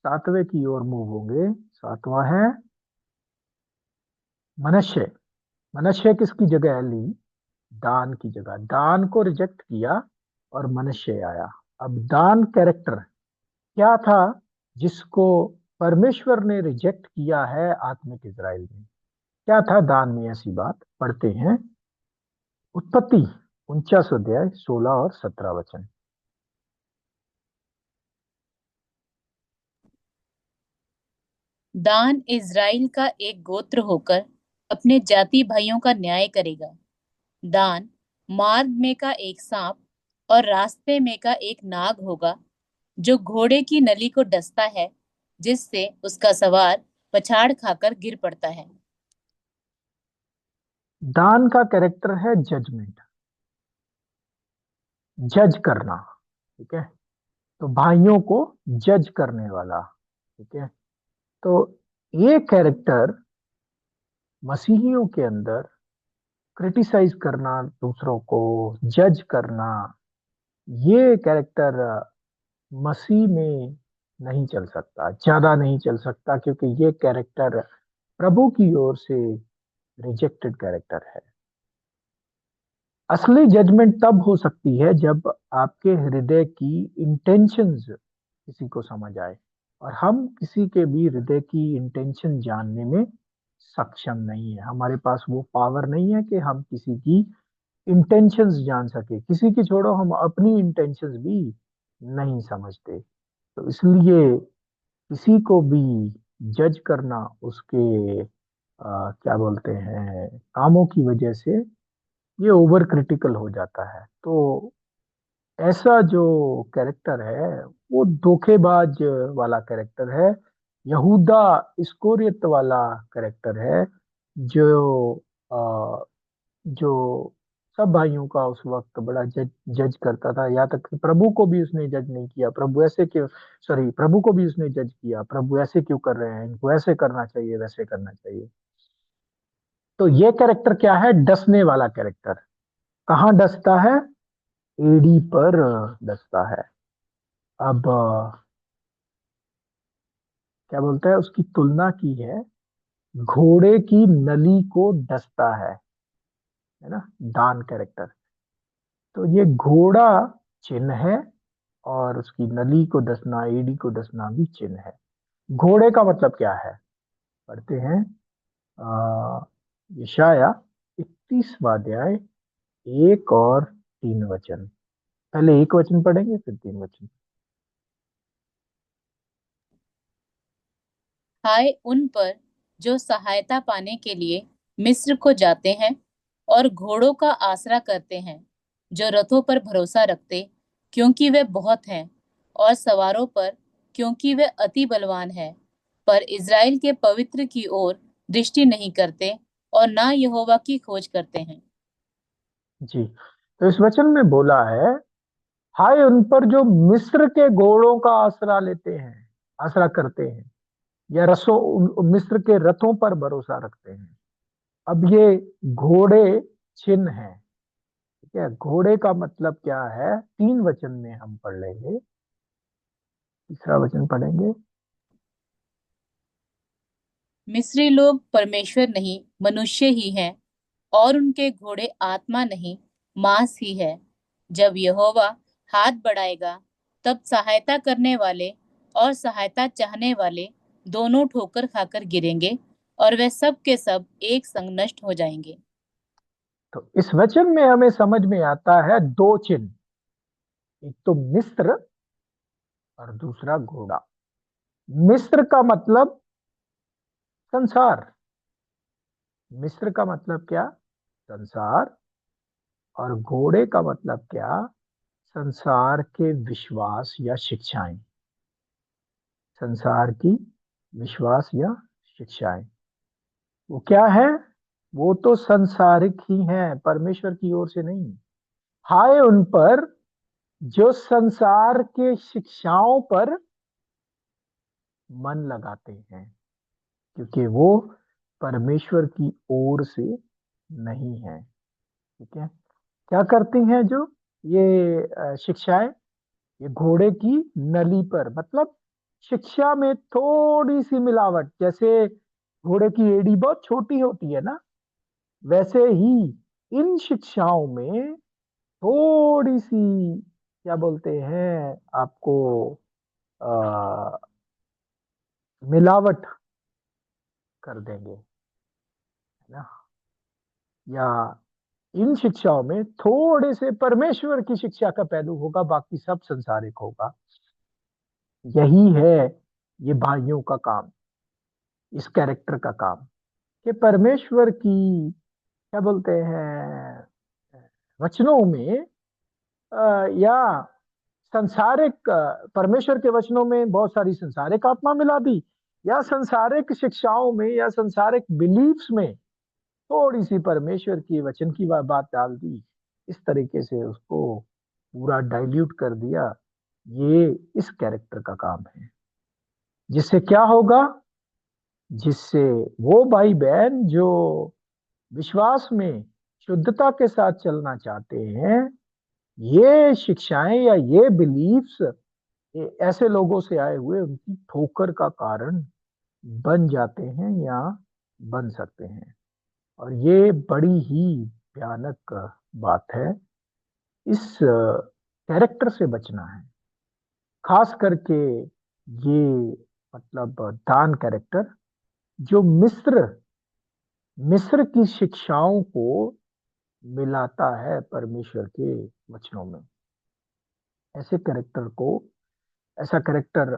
सातवें की ओर मूव होंगे। सातवां है मनुष्य। मनुष्य किसकी जगह ली? दान की जगह। दान को रिजेक्ट किया और मनुष्य आया। अब दान कैरेक्टर क्या था जिसको परमेश्वर ने रिजेक्ट किया है आत्मिक इजराइल में? क्या था दान में? ऐसी बात पढ़ते हैं उत्पत्ति 49 अध्याय 16 और 17 वचन। दान इज़राइल का एक गोत्र होकर अपने जाति भाइयों का न्याय करेगा। दान मार्ग में का एक सांप और रास्ते में का एक नाग होगा, जो घोड़े की नली को डसता है, जिससे उसका सवार पछाड़ खाकर गिर पड़ता है। दान का कैरेक्टर है जजमेंट, जज करना। ठीक है, तो भाइयों को जज करने वाला। ठीक है, तो ये कैरेक्टर मसीहियों के अंदर क्रिटिसाइज करना, दूसरों को जज करना, ये कैरेक्टर मसीह में नहीं चल सकता, ज्यादा नहीं चल सकता, क्योंकि ये कैरेक्टर प्रभु की ओर से रिजेक्टेड कैरेक्टर है। असली जजमेंट तब हो सकती है जब आपके हृदय की इंटेंशंस किसी को समझ आए, और हम किसी के भी हृदय की इंटेंशन जानने में सक्षम नहीं है। हमारे पास वो पावर नहीं है कि हम किसी की इंटेंशंस जान सके। किसी की छोड़ो, हम अपनी इंटेंशंस भी नहीं समझते। तो इसलिए किसी को भी जज करना उसके क्या बोलते हैं कामों की वजह से, ये ओवर क्रिटिकल हो जाता है। तो ऐसा जो कैरेक्टर है वो धोखेबाज वाला कैरेक्टर है, यहूदा इस्करियोत वाला कैरेक्टर है, जो आ, जो सब भाइयों का उस वक्त बड़ा जज जज करता था। यहाँ तक कि प्रभु को भी उसने जज नहीं किया। प्रभु ऐसे क्यों, सॉरी, प्रभु को भी उसने जज किया, प्रभु ऐसे क्यों कर रहे हैं, इनको ऐसे करना चाहिए, वैसे करना चाहिए। तो ये कैरेक्टर क्या है? डसने वाला कैरेक्टर। कहाँ डसता है? एड़ी पर डसता है। अब क्या बोलता है, उसकी तुलना की है, घोड़े की नली को डसता है ना, दान कैरेक्टर। तो ये घोड़ा चिन्ह है, और उसकी नली को डसना, एड़ी को डसना भी चिन्ह है। घोड़े का मतलब क्या है? पढ़ते हैं यशाया 31वां अध्याय 1 और 3 वचन। पहले एक वचन पढ़ेंगे, फिर 3 वचन। हाय उन पर जो सहायता पाने के लिए मिस्र को जाते हैं और घोड़ों का आसरा करते हैं, जो रथों पर भरोसा रखते, क्योंकि वे बहुत हैं, और सवारों पर, क्योंकि वे अति बलवान हैं, पर इज़राइल के पवित्र की ओर दृष्टि नहीं करते और ना यहोवा की खोज करते हैं। जी, तो इस वचन में बोला है, हाय उन पर जो मिस्र के घोड़ों का आसरा लेते हैं, आसरा करते हैं, या मिस्र के रथों पर भरोसा रखते हैं। अब ये घोड़े चिन्ह है। ठीक है, घोड़े का मतलब क्या है? 3 वचन में हम पढ़ लेंगे। तीसरा वचन पढ़ेंगे। मिस्री लोग परमेश्वर नहीं मनुष्य ही हैं, और उनके घोड़े आत्मा नहीं मांस ही है। जब यहोवा हाथ बढ़ाएगा, तब सहायता करने वाले और सहायता चाहने वाले दोनों ठोकर खाकर गिरेंगे, और वे सब के सब एक संग नष्ट हो जाएंगे। तो इस वचन में हमें समझ में आता है दो चिन्ह, एक तो मिस्र और दूसरा घोड़ा। मिस्र का मतलब संसार। मिस्र का मतलब क्या? संसार। और घोड़े का मतलब क्या? संसार के विश्वास या शिक्षाएं। संसार की विश्वास या शिक्षाएं, वो क्या है? वो तो संसारिक ही हैं, परमेश्वर की ओर से नहीं। हाय उन पर जो संसार के शिक्षाओं पर मन लगाते हैं, क्योंकि वो परमेश्वर की ओर से नहीं है। ठीक है, क्या करती हैं जो ये शिक्षाएं? ये घोड़े की नली पर, मतलब शिक्षा में थोड़ी सी मिलावट। जैसे घोड़े की एड़ी बहुत छोटी होती है ना, वैसे ही इन शिक्षाओं में थोड़ी सी, क्या बोलते हैं आपको, आ, मिलावट कर देंगे, है ना, या इन शिक्षाओं में थोड़े से परमेश्वर की शिक्षा का पहलू होगा, बाकी सब संसारिक होगा। यही है ये भाइयों का काम, इस कैरेक्टर का काम, कि परमेश्वर की, क्या बोलते हैं, वचनों में या संसारिक, परमेश्वर के वचनों में बहुत सारी संसारिक आत्मा मिला दी, या संसारिक शिक्षाओं में या संसारिक बिलीफ्स में थोड़ी सी परमेश्वर की वचन की बात डाल दी, इस तरीके से उसको पूरा डाइल्यूट कर दिया। ये इस कैरेक्टर का काम है। जिससे क्या होगा, जिससे वो भाई बहन जो विश्वास में शुद्धता के साथ चलना चाहते हैं, ये शिक्षाएं या ये बिलीफ्स ऐसे लोगों से आए हुए उनकी ठोकर का कारण बन जाते हैं या बन सकते हैं। और ये बड़ी ही भयानक बात है। इस कैरेक्टर से बचना है, खास करके ये, मतलब दान कैरेक्टर जो मिस्र मिस्र की शिक्षाओं को मिलाता है परमेश्वर के वचनों में। ऐसे कैरेक्टर को, ऐसा कैरेक्टर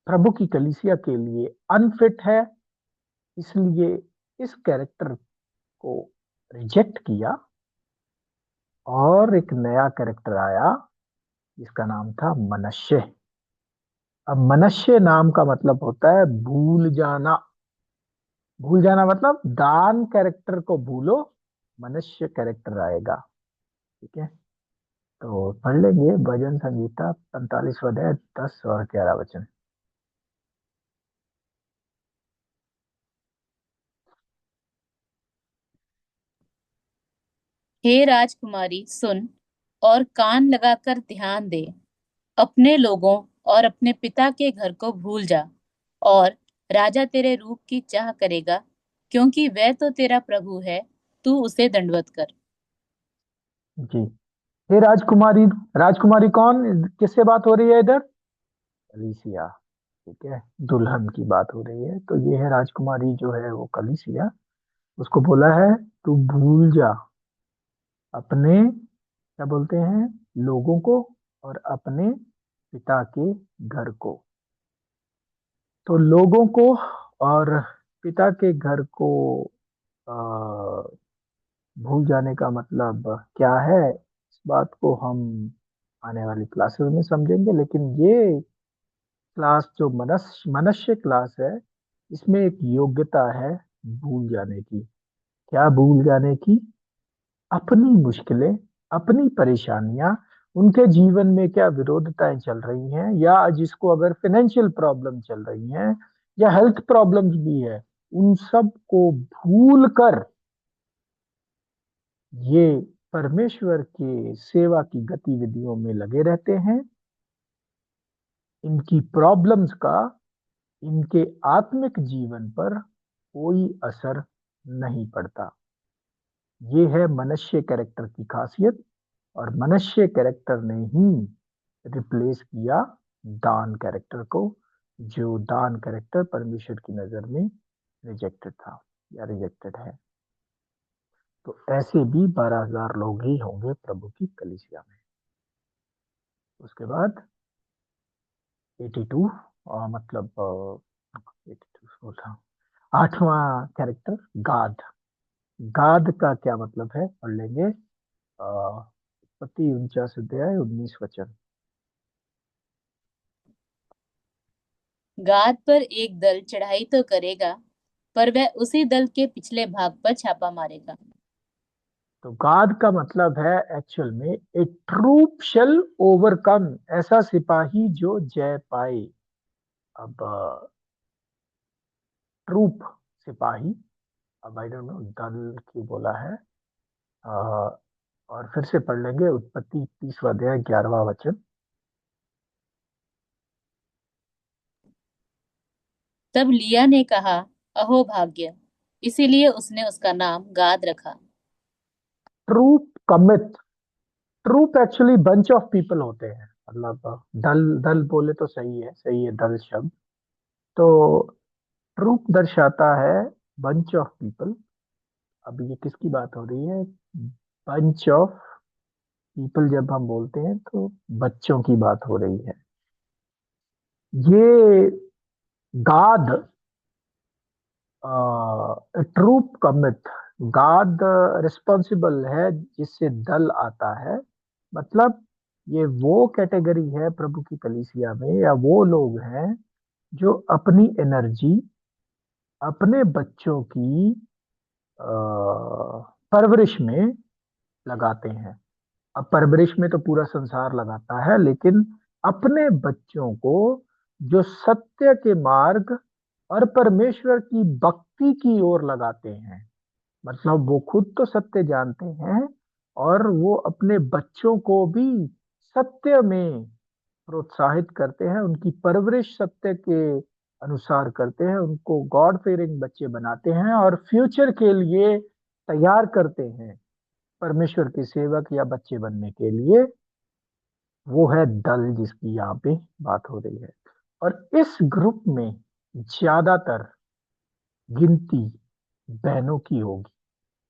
प्रभु की कलीसिया के लिए अनफिट है, इसलिए इस कैरेक्टर को रिजेक्ट किया और एक नया कैरेक्टर आया जिसका नाम था मनश्शे। अब मनश्शे नाम का मतलब होता है भूल जाना। भूल जाना मतलब दान कैरेक्टर को भूलो, मनुष्य कैरेक्टर आएगा। ठीक है, तो पढ़ लेंगे भजन संगीता 45वां अध्याय 10 और 11 वचन। हे राजकुमारी सुन और कान लगाकर ध्यान दे। अपने लोगों और अपने पिता के घर को भूल जा, और राजा तेरे रूप की चाह करेगा, क्योंकि वह तो तेरा प्रभु है। तू उसे दंडवत कर। जी, हे राजकुमारी। राजकुमारी कौन, किससे बात हो रही है इधर? कलीसिया। ठीक है, दुल्हन की बात हो रही है, तो ये है राजकुमारी जो है वो कलीसिया। उसको बोला है तू भूल जा अपने, क्या बोलते हैं, लोगों को और अपने पिता के घर को। तो लोगों को और पिता के घर को आ, भूल जाने का मतलब क्या है, इस बात को हम आने वाली क्लासेस में समझेंगे। लेकिन ये क्लास जो मनुष्य क्लास है, इसमें एक योग्यता है भूल जाने की। क्या भूल जाने की? अपनी मुश्किलें, अपनी परेशानियां, उनके जीवन में क्या विरोधताएं चल रही हैं, या जिसको अगर फाइनेंशियल प्रॉब्लम चल रही हैं या हेल्थ प्रॉब्लम्स भी है, उन सब को भूल कर ये परमेश्वर के सेवा की गतिविधियों में लगे रहते हैं। इनकी प्रॉब्लम्स का इनके आत्मिक जीवन पर कोई असर नहीं पड़ता। ये है मनुष्य कैरेक्टर की खासियत। और मनुष्य कैरेक्टर ने ही रिप्लेस किया दान कैरेक्टर को, जो दान कैरेक्टर परमेश्वर की नजर में रिजेक्टेड था या रिजेक्टेड है। तो ऐसे भी 12,000 लोग ही होंगे प्रभु की कलीसिया में। उसके बाद 82, मतलब 82 था, 8वां कैरेक्टर गाद। गाद का क्या मतलब है, पढ़ लेंगे। उत्पत्ति 49 वचन। गाद पर एक दल चढ़ाई तो करेगा, पर वह उसी दल के पिछले भाग पर छापा मारेगा। तो गाद का मतलब है एक्चुअल में ए ट्रूप शेल ओवरकम, ऐसा सिपाही जो जय पाए। अब ट्रूप, सिपाही, अब आई डोंट नो दल क्यों बोला है। अ, और फिर से पढ़ लेंगे उत्पत्ति 30वां अध्याय 11वां वचन। तब लिया ने कहा, अहो भाग्य, इसीलिए उसने उसका नाम गाद रखा। ट्रूप कमित, troop actually bunch of people होते हैं, मतलब दल, दल बोले तो सही है, सही है दल शब्द। तो ट्रूप दर्शाता है बंच ऑफ पीपल। अब ये किसकी बात हो रही है? बंच ऑफ पीपल जब हम बोलते हैं तो बच्चों की बात हो रही है। ये गाद ट्रूप कमिट, गाद रिस्पॉन्सिबल है जिससे दल आता है। मतलब ये वो कैटेगरी है प्रभु की कलीसिया में, या वो लोग हैं जो अपनी एनर्जी अपने बच्चों की परवरिश में लगाते हैं। अब परवरिश में तो पूरा संसार लगाता है, लेकिन अपने बच्चों को जो सत्य के मार्ग और परमेश्वर की भक्ति की ओर लगाते हैं, मतलब वो खुद तो सत्य जानते हैं और वो अपने बच्चों को भी सत्य में प्रोत्साहित करते हैं, उनकी परवरिश सत्य के अनुसार करते हैं, उनको गॉड फेयरिंग बच्चे बनाते हैं और फ्यूचर के लिए तैयार करते हैं परमेश्वर के सेवक या बच्चे बनने के लिए। वो है दल जिसकी यहाँ पे बात हो रही है। और इस ग्रुप में ज्यादातर गिनती बहनों की होगी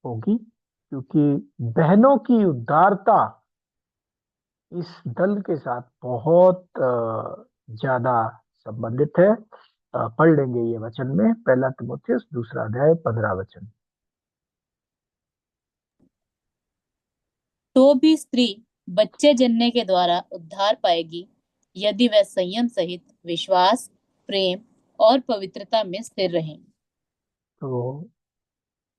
होगी क्योंकि बहनों की उदारता इस दल के साथ बहुत ज्यादा संबंधित है। पढ़ लेंगे ये वचन में, पहला तिमोथेयुस दूसरा अध्याय 15 वचन। तो भी स्त्री बच्चे जनने के द्वारा उद्धार पाएगी, यदि वह संयम सहित विश्वास, प्रेम और पवित्रता में स्थिर रहे। तो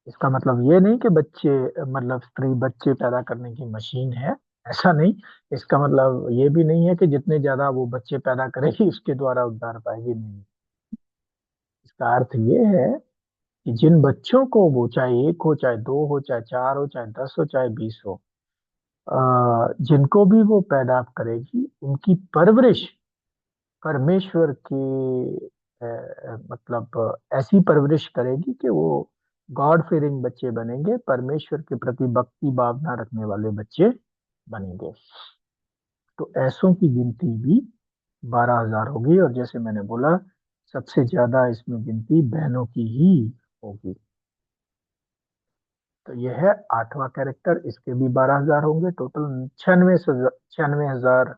इसका मतलब ये नहीं कि बच्चे, मतलब स्त्री बच्चे पैदा करने की मशीन है, ऐसा नहीं। इसका मतलब ये भी नहीं है कि जितने ज्यादा वो बच्चे पैदा करेगी उसके द्वारा उद्धार पाएगी, नहीं। इसका अर्थ ये है कि जिन बच्चों को वो, चाहे एक हो, चाहे दो हो, चाहे चार हो, चाहे 10 हो, चाहे 20 हो, जिनको भी वो पैदा करेगी उनकी परवरिश परमेश्वर की मतलब ऐसी परवरिश करेगी कि वो गॉड fearing बच्चे बनेंगे, परमेश्वर के प्रति भक्ति भावना रखने वाले बच्चे बनेंगे। तो ऐसों की गिनती भी 12,000 होगी, और जैसे मैंने बोला सबसे ज्यादा इसमें गिनती बहनों की ही होगी। तो ये है 8वां कैरेक्टर, इसके भी 12,000 होंगे। टोटल 96,000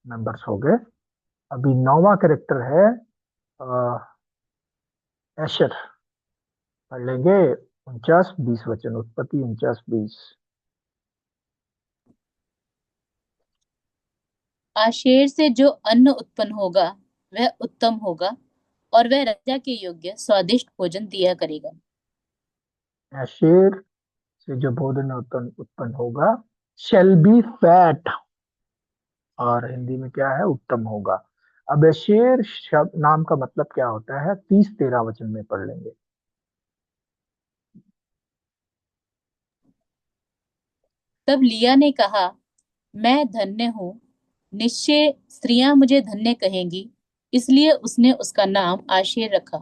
मेंबर्स हो गए। अभी 9वां कैरेक्टर है एशर। पढ़ लेंगे 49-20 वचन, उत्पत्ति 49-20। आशेर से जो अन्न उत्पन्न होगा वह उत्तम होगा, और वह राजा के योग्य स्वादिष्ट भोजन दिया करेगा। एशेर से जो भोजन उत्पन्न उत्पन्न होगा शेल बी फैट, और हिंदी में क्या है, उत्तम होगा। अब एशेर शब्द नाम का मतलब क्या होता है, 30-13 वचन में पढ़ लेंगे। तब लिया ने कहा, मैं धन्य हूँ, निश्चय स्त्रियां मुझे धन्य कहेंगी, इसलिए उसने उसका नाम आशेर रखा।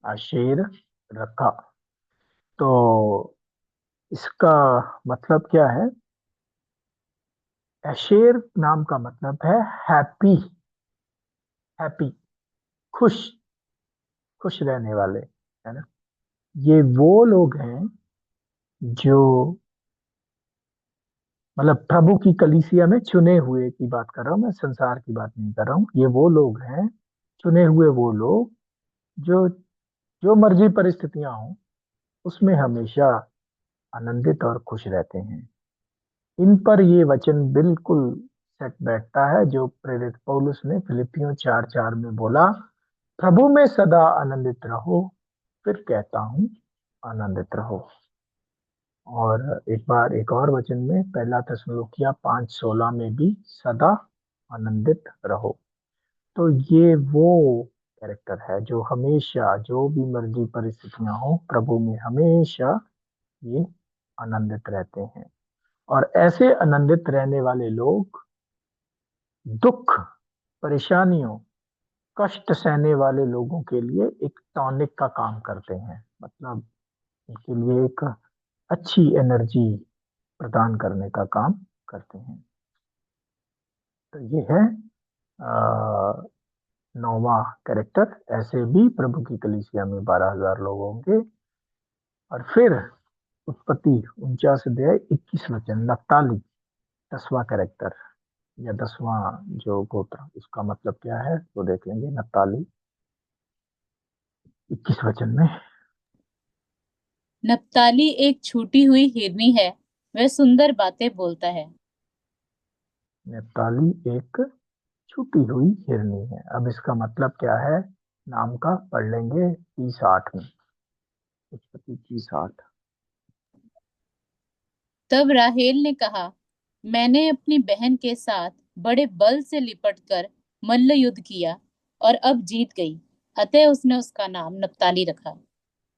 आशेर रखा। तो इसका मतलब क्या है? एशेर नाम का मतलब है हैप्पी, हैप्पी, खुश, खुश रहने वाले, है ना। ये वो लोग हैं जो, मतलब प्रभु की कलीसिया में चुने हुए की बात कर रहा हूं मैं, संसार की बात नहीं कर रहा हूँ। ये वो लोग हैं, चुने हुए वो लोग जो जो मर्जी परिस्थितियां हो उसमें हमेशा आनंदित और खुश रहते हैं। इन पर ये वचन बिल्कुल सेट बैठता है जो प्रेरित पौलुस ने फिलिपियों 4:4 में बोला, प्रभु में सदा आनंदित रहो, फिर कहता हूँ आनंदित रहो। और एक बार एक और वचन में, पहला थिस्सलुनीकियों 5:16 में भी सदा आनंदित रहो। तो ये वो कैरेक्टर है जो हमेशा, जो भी मर्जी परिस्थितियां हो, प्रभु में हमेशा ये आनंदित रहते हैं। और ऐसे आनंदित रहने वाले लोग दुख, परेशानियों, कष्ट सहने वाले लोगों के लिए एक टॉनिक का काम करते हैं, मतलब उनके लिए एक अच्छी एनर्जी प्रदान करने का काम करते हैं। तो ये है 9वां कैरेक्टर। ऐसे भी प्रभु की कलीसिया में 12,000 लोग होंगे। और फिर उत्पत्ति 49 अध्याय 21 वचन, नप्ताली 10वां कैरेक्टर या 10वां जो गोत्र, उसका मतलब क्या है वो देख लेंगे। नप्ताली 21 वचन में। नप्ताली एक छूटी हुई हिरनी है, वह सुंदर बातें बोलता है। नप्ताली एक छूटी हुई हिरनी है। अब इसका मतलब क्या है नाम का, पढ़ लेंगे 30:8 में। उत्पत्ति 30:8। तब राहेल ने कहा, मैंने अपनी बहन के साथ बड़े बल से लिपटकर मल्ल युद्ध किया और अब जीत गई, अतः उसने उसका नाम नप्ताली रखा।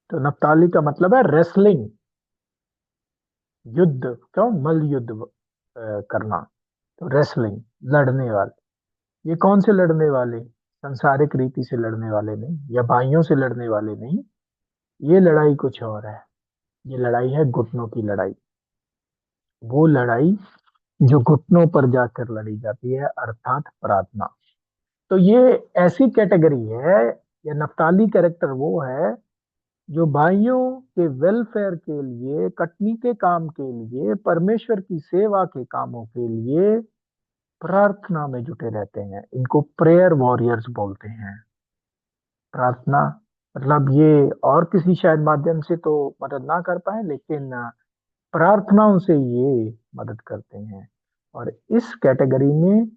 तो नप्ताली का मतलब है रेसलिंग, युद्ध। क्यों? मल्ल युद्ध करना। तो रेसलिंग, लड़ने वाले। ये कौन से लड़ने वाले? संसारिक रीति से लड़ने वाले नहीं, या भाइयों से लड़ने वाले नहीं। ये लड़ाई कुछ और है। ये लड़ाई है घुटनों की लड़ाई। वो लड़ाई जो घुटनों पर जाकर लड़ी जाती है, अर्थात प्रार्थना। तो ये ऐसी कैटेगरी है, या नफ्ताली कैरेक्टर वो है जो भाइयों के वेलफेयर के लिए, कटनी के काम के लिए, परमेश्वर की सेवा के कामों के लिए प्रार्थना में जुटे रहते हैं। इनको प्रेयर वॉरियर्स बोलते हैं। प्रार्थना मतलब ये और किसी शायद माध्यम से तो मदद ना कर पाए, लेकिन प्रार्थनाओं से ये मदद करते हैं। और इस कैटेगरी में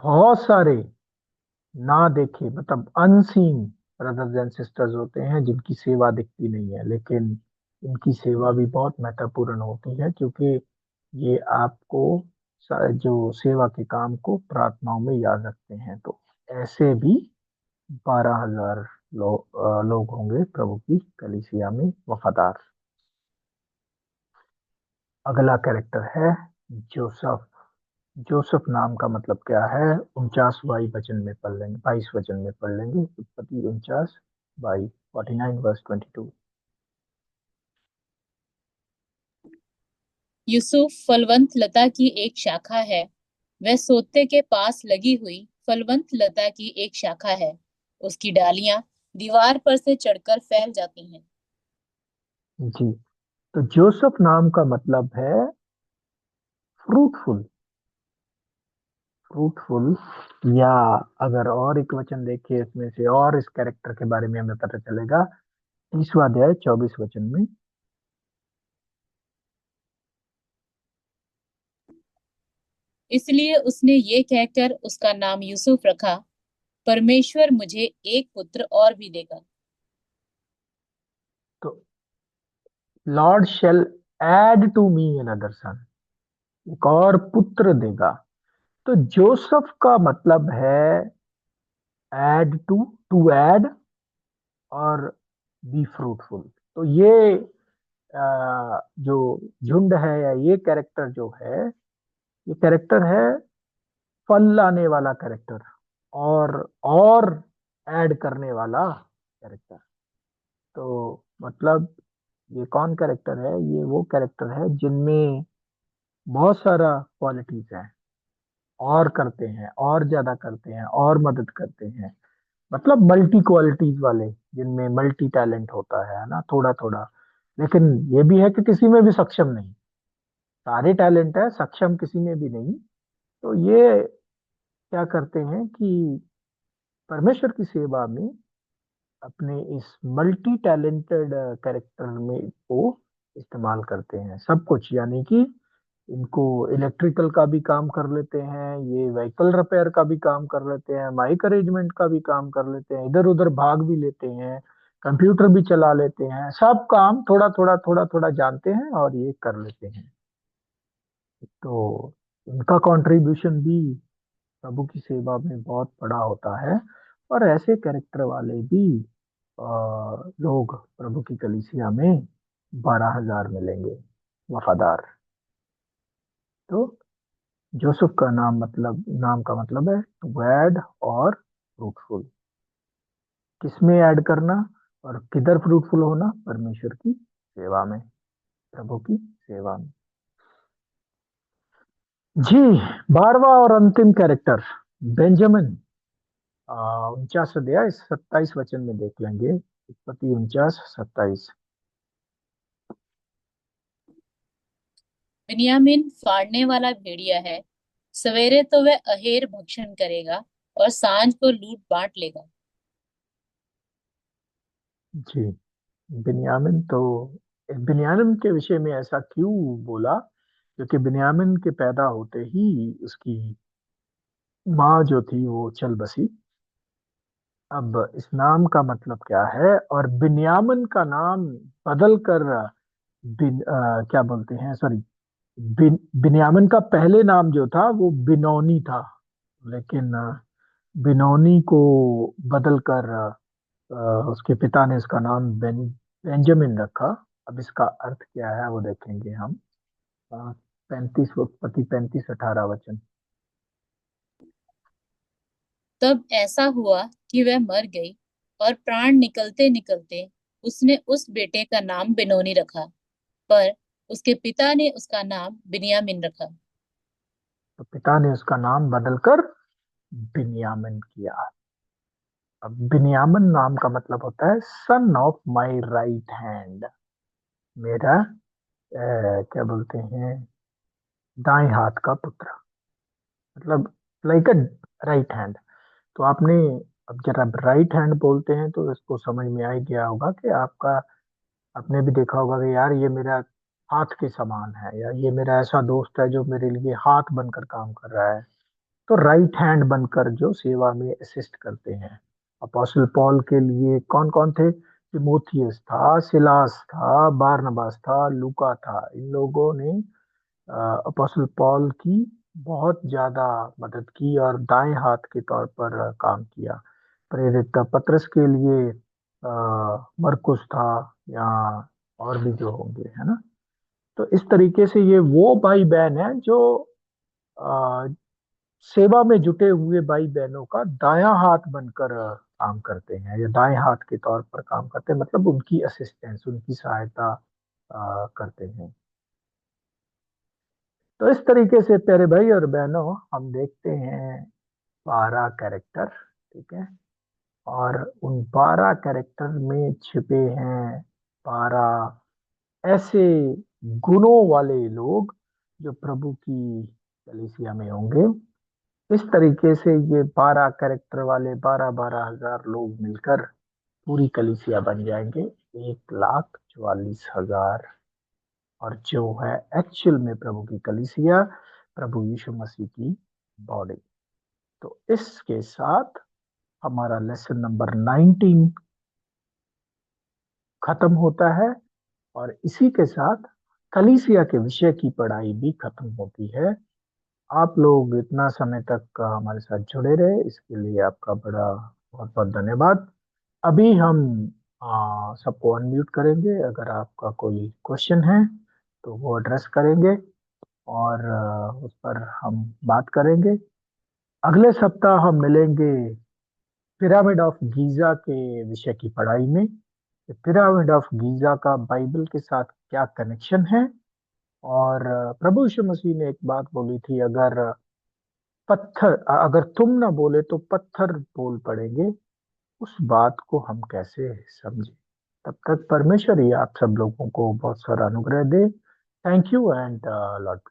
बहुत सारे ना देखे, मतलब अनसीन ब्रदर्स एंड सिस्टर्स होते हैं, जिनकी सेवा दिखती नहीं है, लेकिन इनकी सेवा भी बहुत महत्वपूर्ण होती है, क्योंकि ये आपको जो सेवा के काम को प्रार्थनाओं में याद रखते हैं। तो ऐसे भी 12,000 लोग होंगे प्रभु की कलीसिया में वफादार। अगला कैरेक्टर है जोसफ। जोसफ नाम का मतलब क्या है? 49 वचन में पढ़ लेंगे, 22 वचन में पढ़ लेंगे। उत्पत्ति 49:42। यूसुफ फलवंत लता की एक शाखा है, वह सोते के पास लगी हुई फलवंत लता की एक शाखा है, उसकी डालियां दीवार पर से चढ़कर फैल जाती हैं। जी, तो जोसफ नाम का मतलब है फ्रूटफुल। फ्रूटफुल, या अगर और एक वचन देखें इसमें से, और इस कैरेक्टर के बारे में हमें पता चलेगा 30वां अध्याय 24 वचन में। इसलिए उसने ये कहकर उसका नाम यूसुफ रखा, परमेश्वर मुझे एक पुत्र और भी देगा। तो Lord shall add to me another son, एक और पुत्र देगा। तो जोसफ का मतलब है एड टू ऐड और बी फ्रूटफुल। तो ये जो झुंड है, या ये कैरेक्टर जो है, ये कैरेक्टर है फल लाने वाला कैरेक्टर, और ऐड करने वाला कैरेक्टर। तो मतलब ये कौन कैरेक्टर है? ये वो कैरेक्टर है जिनमें बहुत सारा क्वालिटीज है, और करते हैं, और ज्यादा करते हैं, और मदद करते हैं। मतलब मल्टी क्वालिटीज वाले, जिनमें मल्टी टैलेंट होता है ना, थोड़ा थोड़ा। लेकिन ये भी है कि किसी में भी सक्षम नहीं। सारे टैलेंट है, सक्षम किसी में भी नहीं। तो ये क्या करते हैं कि परमेश्वर की सेवा में अपने इस मल्टी टैलेंटेड कैरेक्टर में को इस्तेमाल करते हैं सब कुछ। यानी कि इनको इलेक्ट्रिकल का भी काम कर लेते हैं, ये व्हीकल रिपेयर का भी काम कर लेते हैं, माइक अरेंजमेंट का भी काम कर लेते हैं, इधर उधर भाग भी लेते हैं, कंप्यूटर भी चला लेते हैं। सब काम थोड़ा थोड़ा थोड़ा थोड़ा जानते हैं और ये कर लेते हैं। तो इनका कंट्रीब्यूशन भी प्रभु की सेवा में बहुत बड़ा होता है। और ऐसे कैरेक्टर वाले भी लोग प्रभु की कलीसिया में 12,000 मिलेंगे वफादार। तो जोसेफ का नाम का मतलब है टू ऐड और फ्रूटफुल। किसमें ऐड करना और किधर फ्रूटफुल होना? परमेश्वर की सेवा में, प्रभु की सेवा में। जी, 12वां और अंतिम कैरेक्टर बेंजामिन। 49 अध्याय 27 वचन में देख लेंगे। उत्पत्ति 49:27। बिन्यामीन फाड़ने वाला भेड़िया है। सवेरे तो वह अहेर भक्षण करेगा और सांझ को लूट बांट लेगा। जी। बिन्यामिन तो, बिन्यामिन के विषय में ऐसा क्यों बोला? क्योंकि बिन्यामिन के पैदा होते ही उसकी माँ जो थी वो चल बसी। अब इस नाम का मतलब क्या है? और बिन्यामिन का नाम बदल कर क्या बोलते हैं, सॉरी, बिन्यामिन का पहले नाम जो था वो बिनौनी था, लेकिन बिनौनी को बदल कर उसके पिता ने उसका नाम बेंजामिन रखा। अब इसका अर्थ क्या है वो देखेंगे हम। 35 उत्पत्ति 35:18 वचन। तब ऐसा हुआ कि वह मर गई, और प्राण निकलते निकलते उसने उस बेटे का नाम बिनोनी रखा, पर उसके पिता ने उसका नाम बिन्यामिन रखा। तो पिता ने उसका नाम बदलकर बिन्यामिन किया। अब बिन्यामिन नाम का मतलब होता है son of my right hand, मेरा क्या बोलते हैं, दाएं हाथ का पुत्र, मतलब लाइक अ राइट हैंड। तो आपने, अब जब आप राइट हैंड बोलते हैं तो इसको समझ में आ ही गया होगा कि आपका, आपने भी देखा होगा कि यार ये मेरा हाथ के समान है, या ये मेरा ऐसा दोस्त है जो मेरे लिए हाथ बनकर काम कर रहा है। तो राइट हैंड बनकर जो सेवा में असिस्ट करते हैं। अपोस्टल पॉल के लिए कौन कौन थे? तिमोथियस था, सिलास था, बारनबास था, लूका था। इन लोगों ने अपोस्टल पॉल की बहुत ज्यादा मदद की और दाएं हाथ के तौर पर काम किया। प्रेरित पतरस के लिए मरकुस था, या और भी जो होंगे, है ना। तो इस तरीके से ये वो भाई बहन है जो अ, सेवा में जुटे हुए भाई बहनों का दायां हाथ बनकर काम करते हैं, या दाएं हाथ के तौर पर काम करते हैं, मतलब उनकी असिस्टेंस, उनकी सहायता करते हैं। तो इस तरीके से प्यारे भाई और बहनों, हम देखते हैं 12 कैरेक्टर, ठीक है। और उन 12 कैरेक्टर में छिपे हैं 12 ऐसे गुणों वाले लोग जो प्रभु की कलीसिया में होंगे। इस तरीके से ये 12 कैरेक्टर वाले 12 12 हजार लोग मिलकर पूरी कलीसिया बन जाएंगे, 1,44,000। और जो है एक्चुअल में प्रभु की कलीसिया, प्रभु यीशु मसीह की बॉडी। तो इसके साथ हमारा लेसन नंबर 19 खत्म होता है, और इसी के साथ कलीसिया के विषय की पढ़ाई भी खत्म होती है। आप लोग इतना समय तक हमारे साथ जुड़े रहे, इसके लिए आपका बड़ा बहुत बहुत धन्यवाद। अभी हम सबको अनम्यूट करेंगे, अगर आपका कोई क्वेश्चन है तो वो एड्रेस करेंगे, और उस पर हम बात करेंगे। अगले सप्ताह हम मिलेंगे पिरामिड ऑफ गीजा के विषय की पढ़ाई में। पिरामिड ऑफ गीजा का बाइबल के साथ क्या कनेक्शन है? और प्रभु यीशु मसीह ने एक बात बोली थी, अगर तुम ना बोले तो पत्थर बोल पड़ेंगे। उस बात को हम कैसे समझे? तब तक परमेश्वर ही आप सब लोगों को बहुत सारा अनुग्रह दे। Thank you and Lord.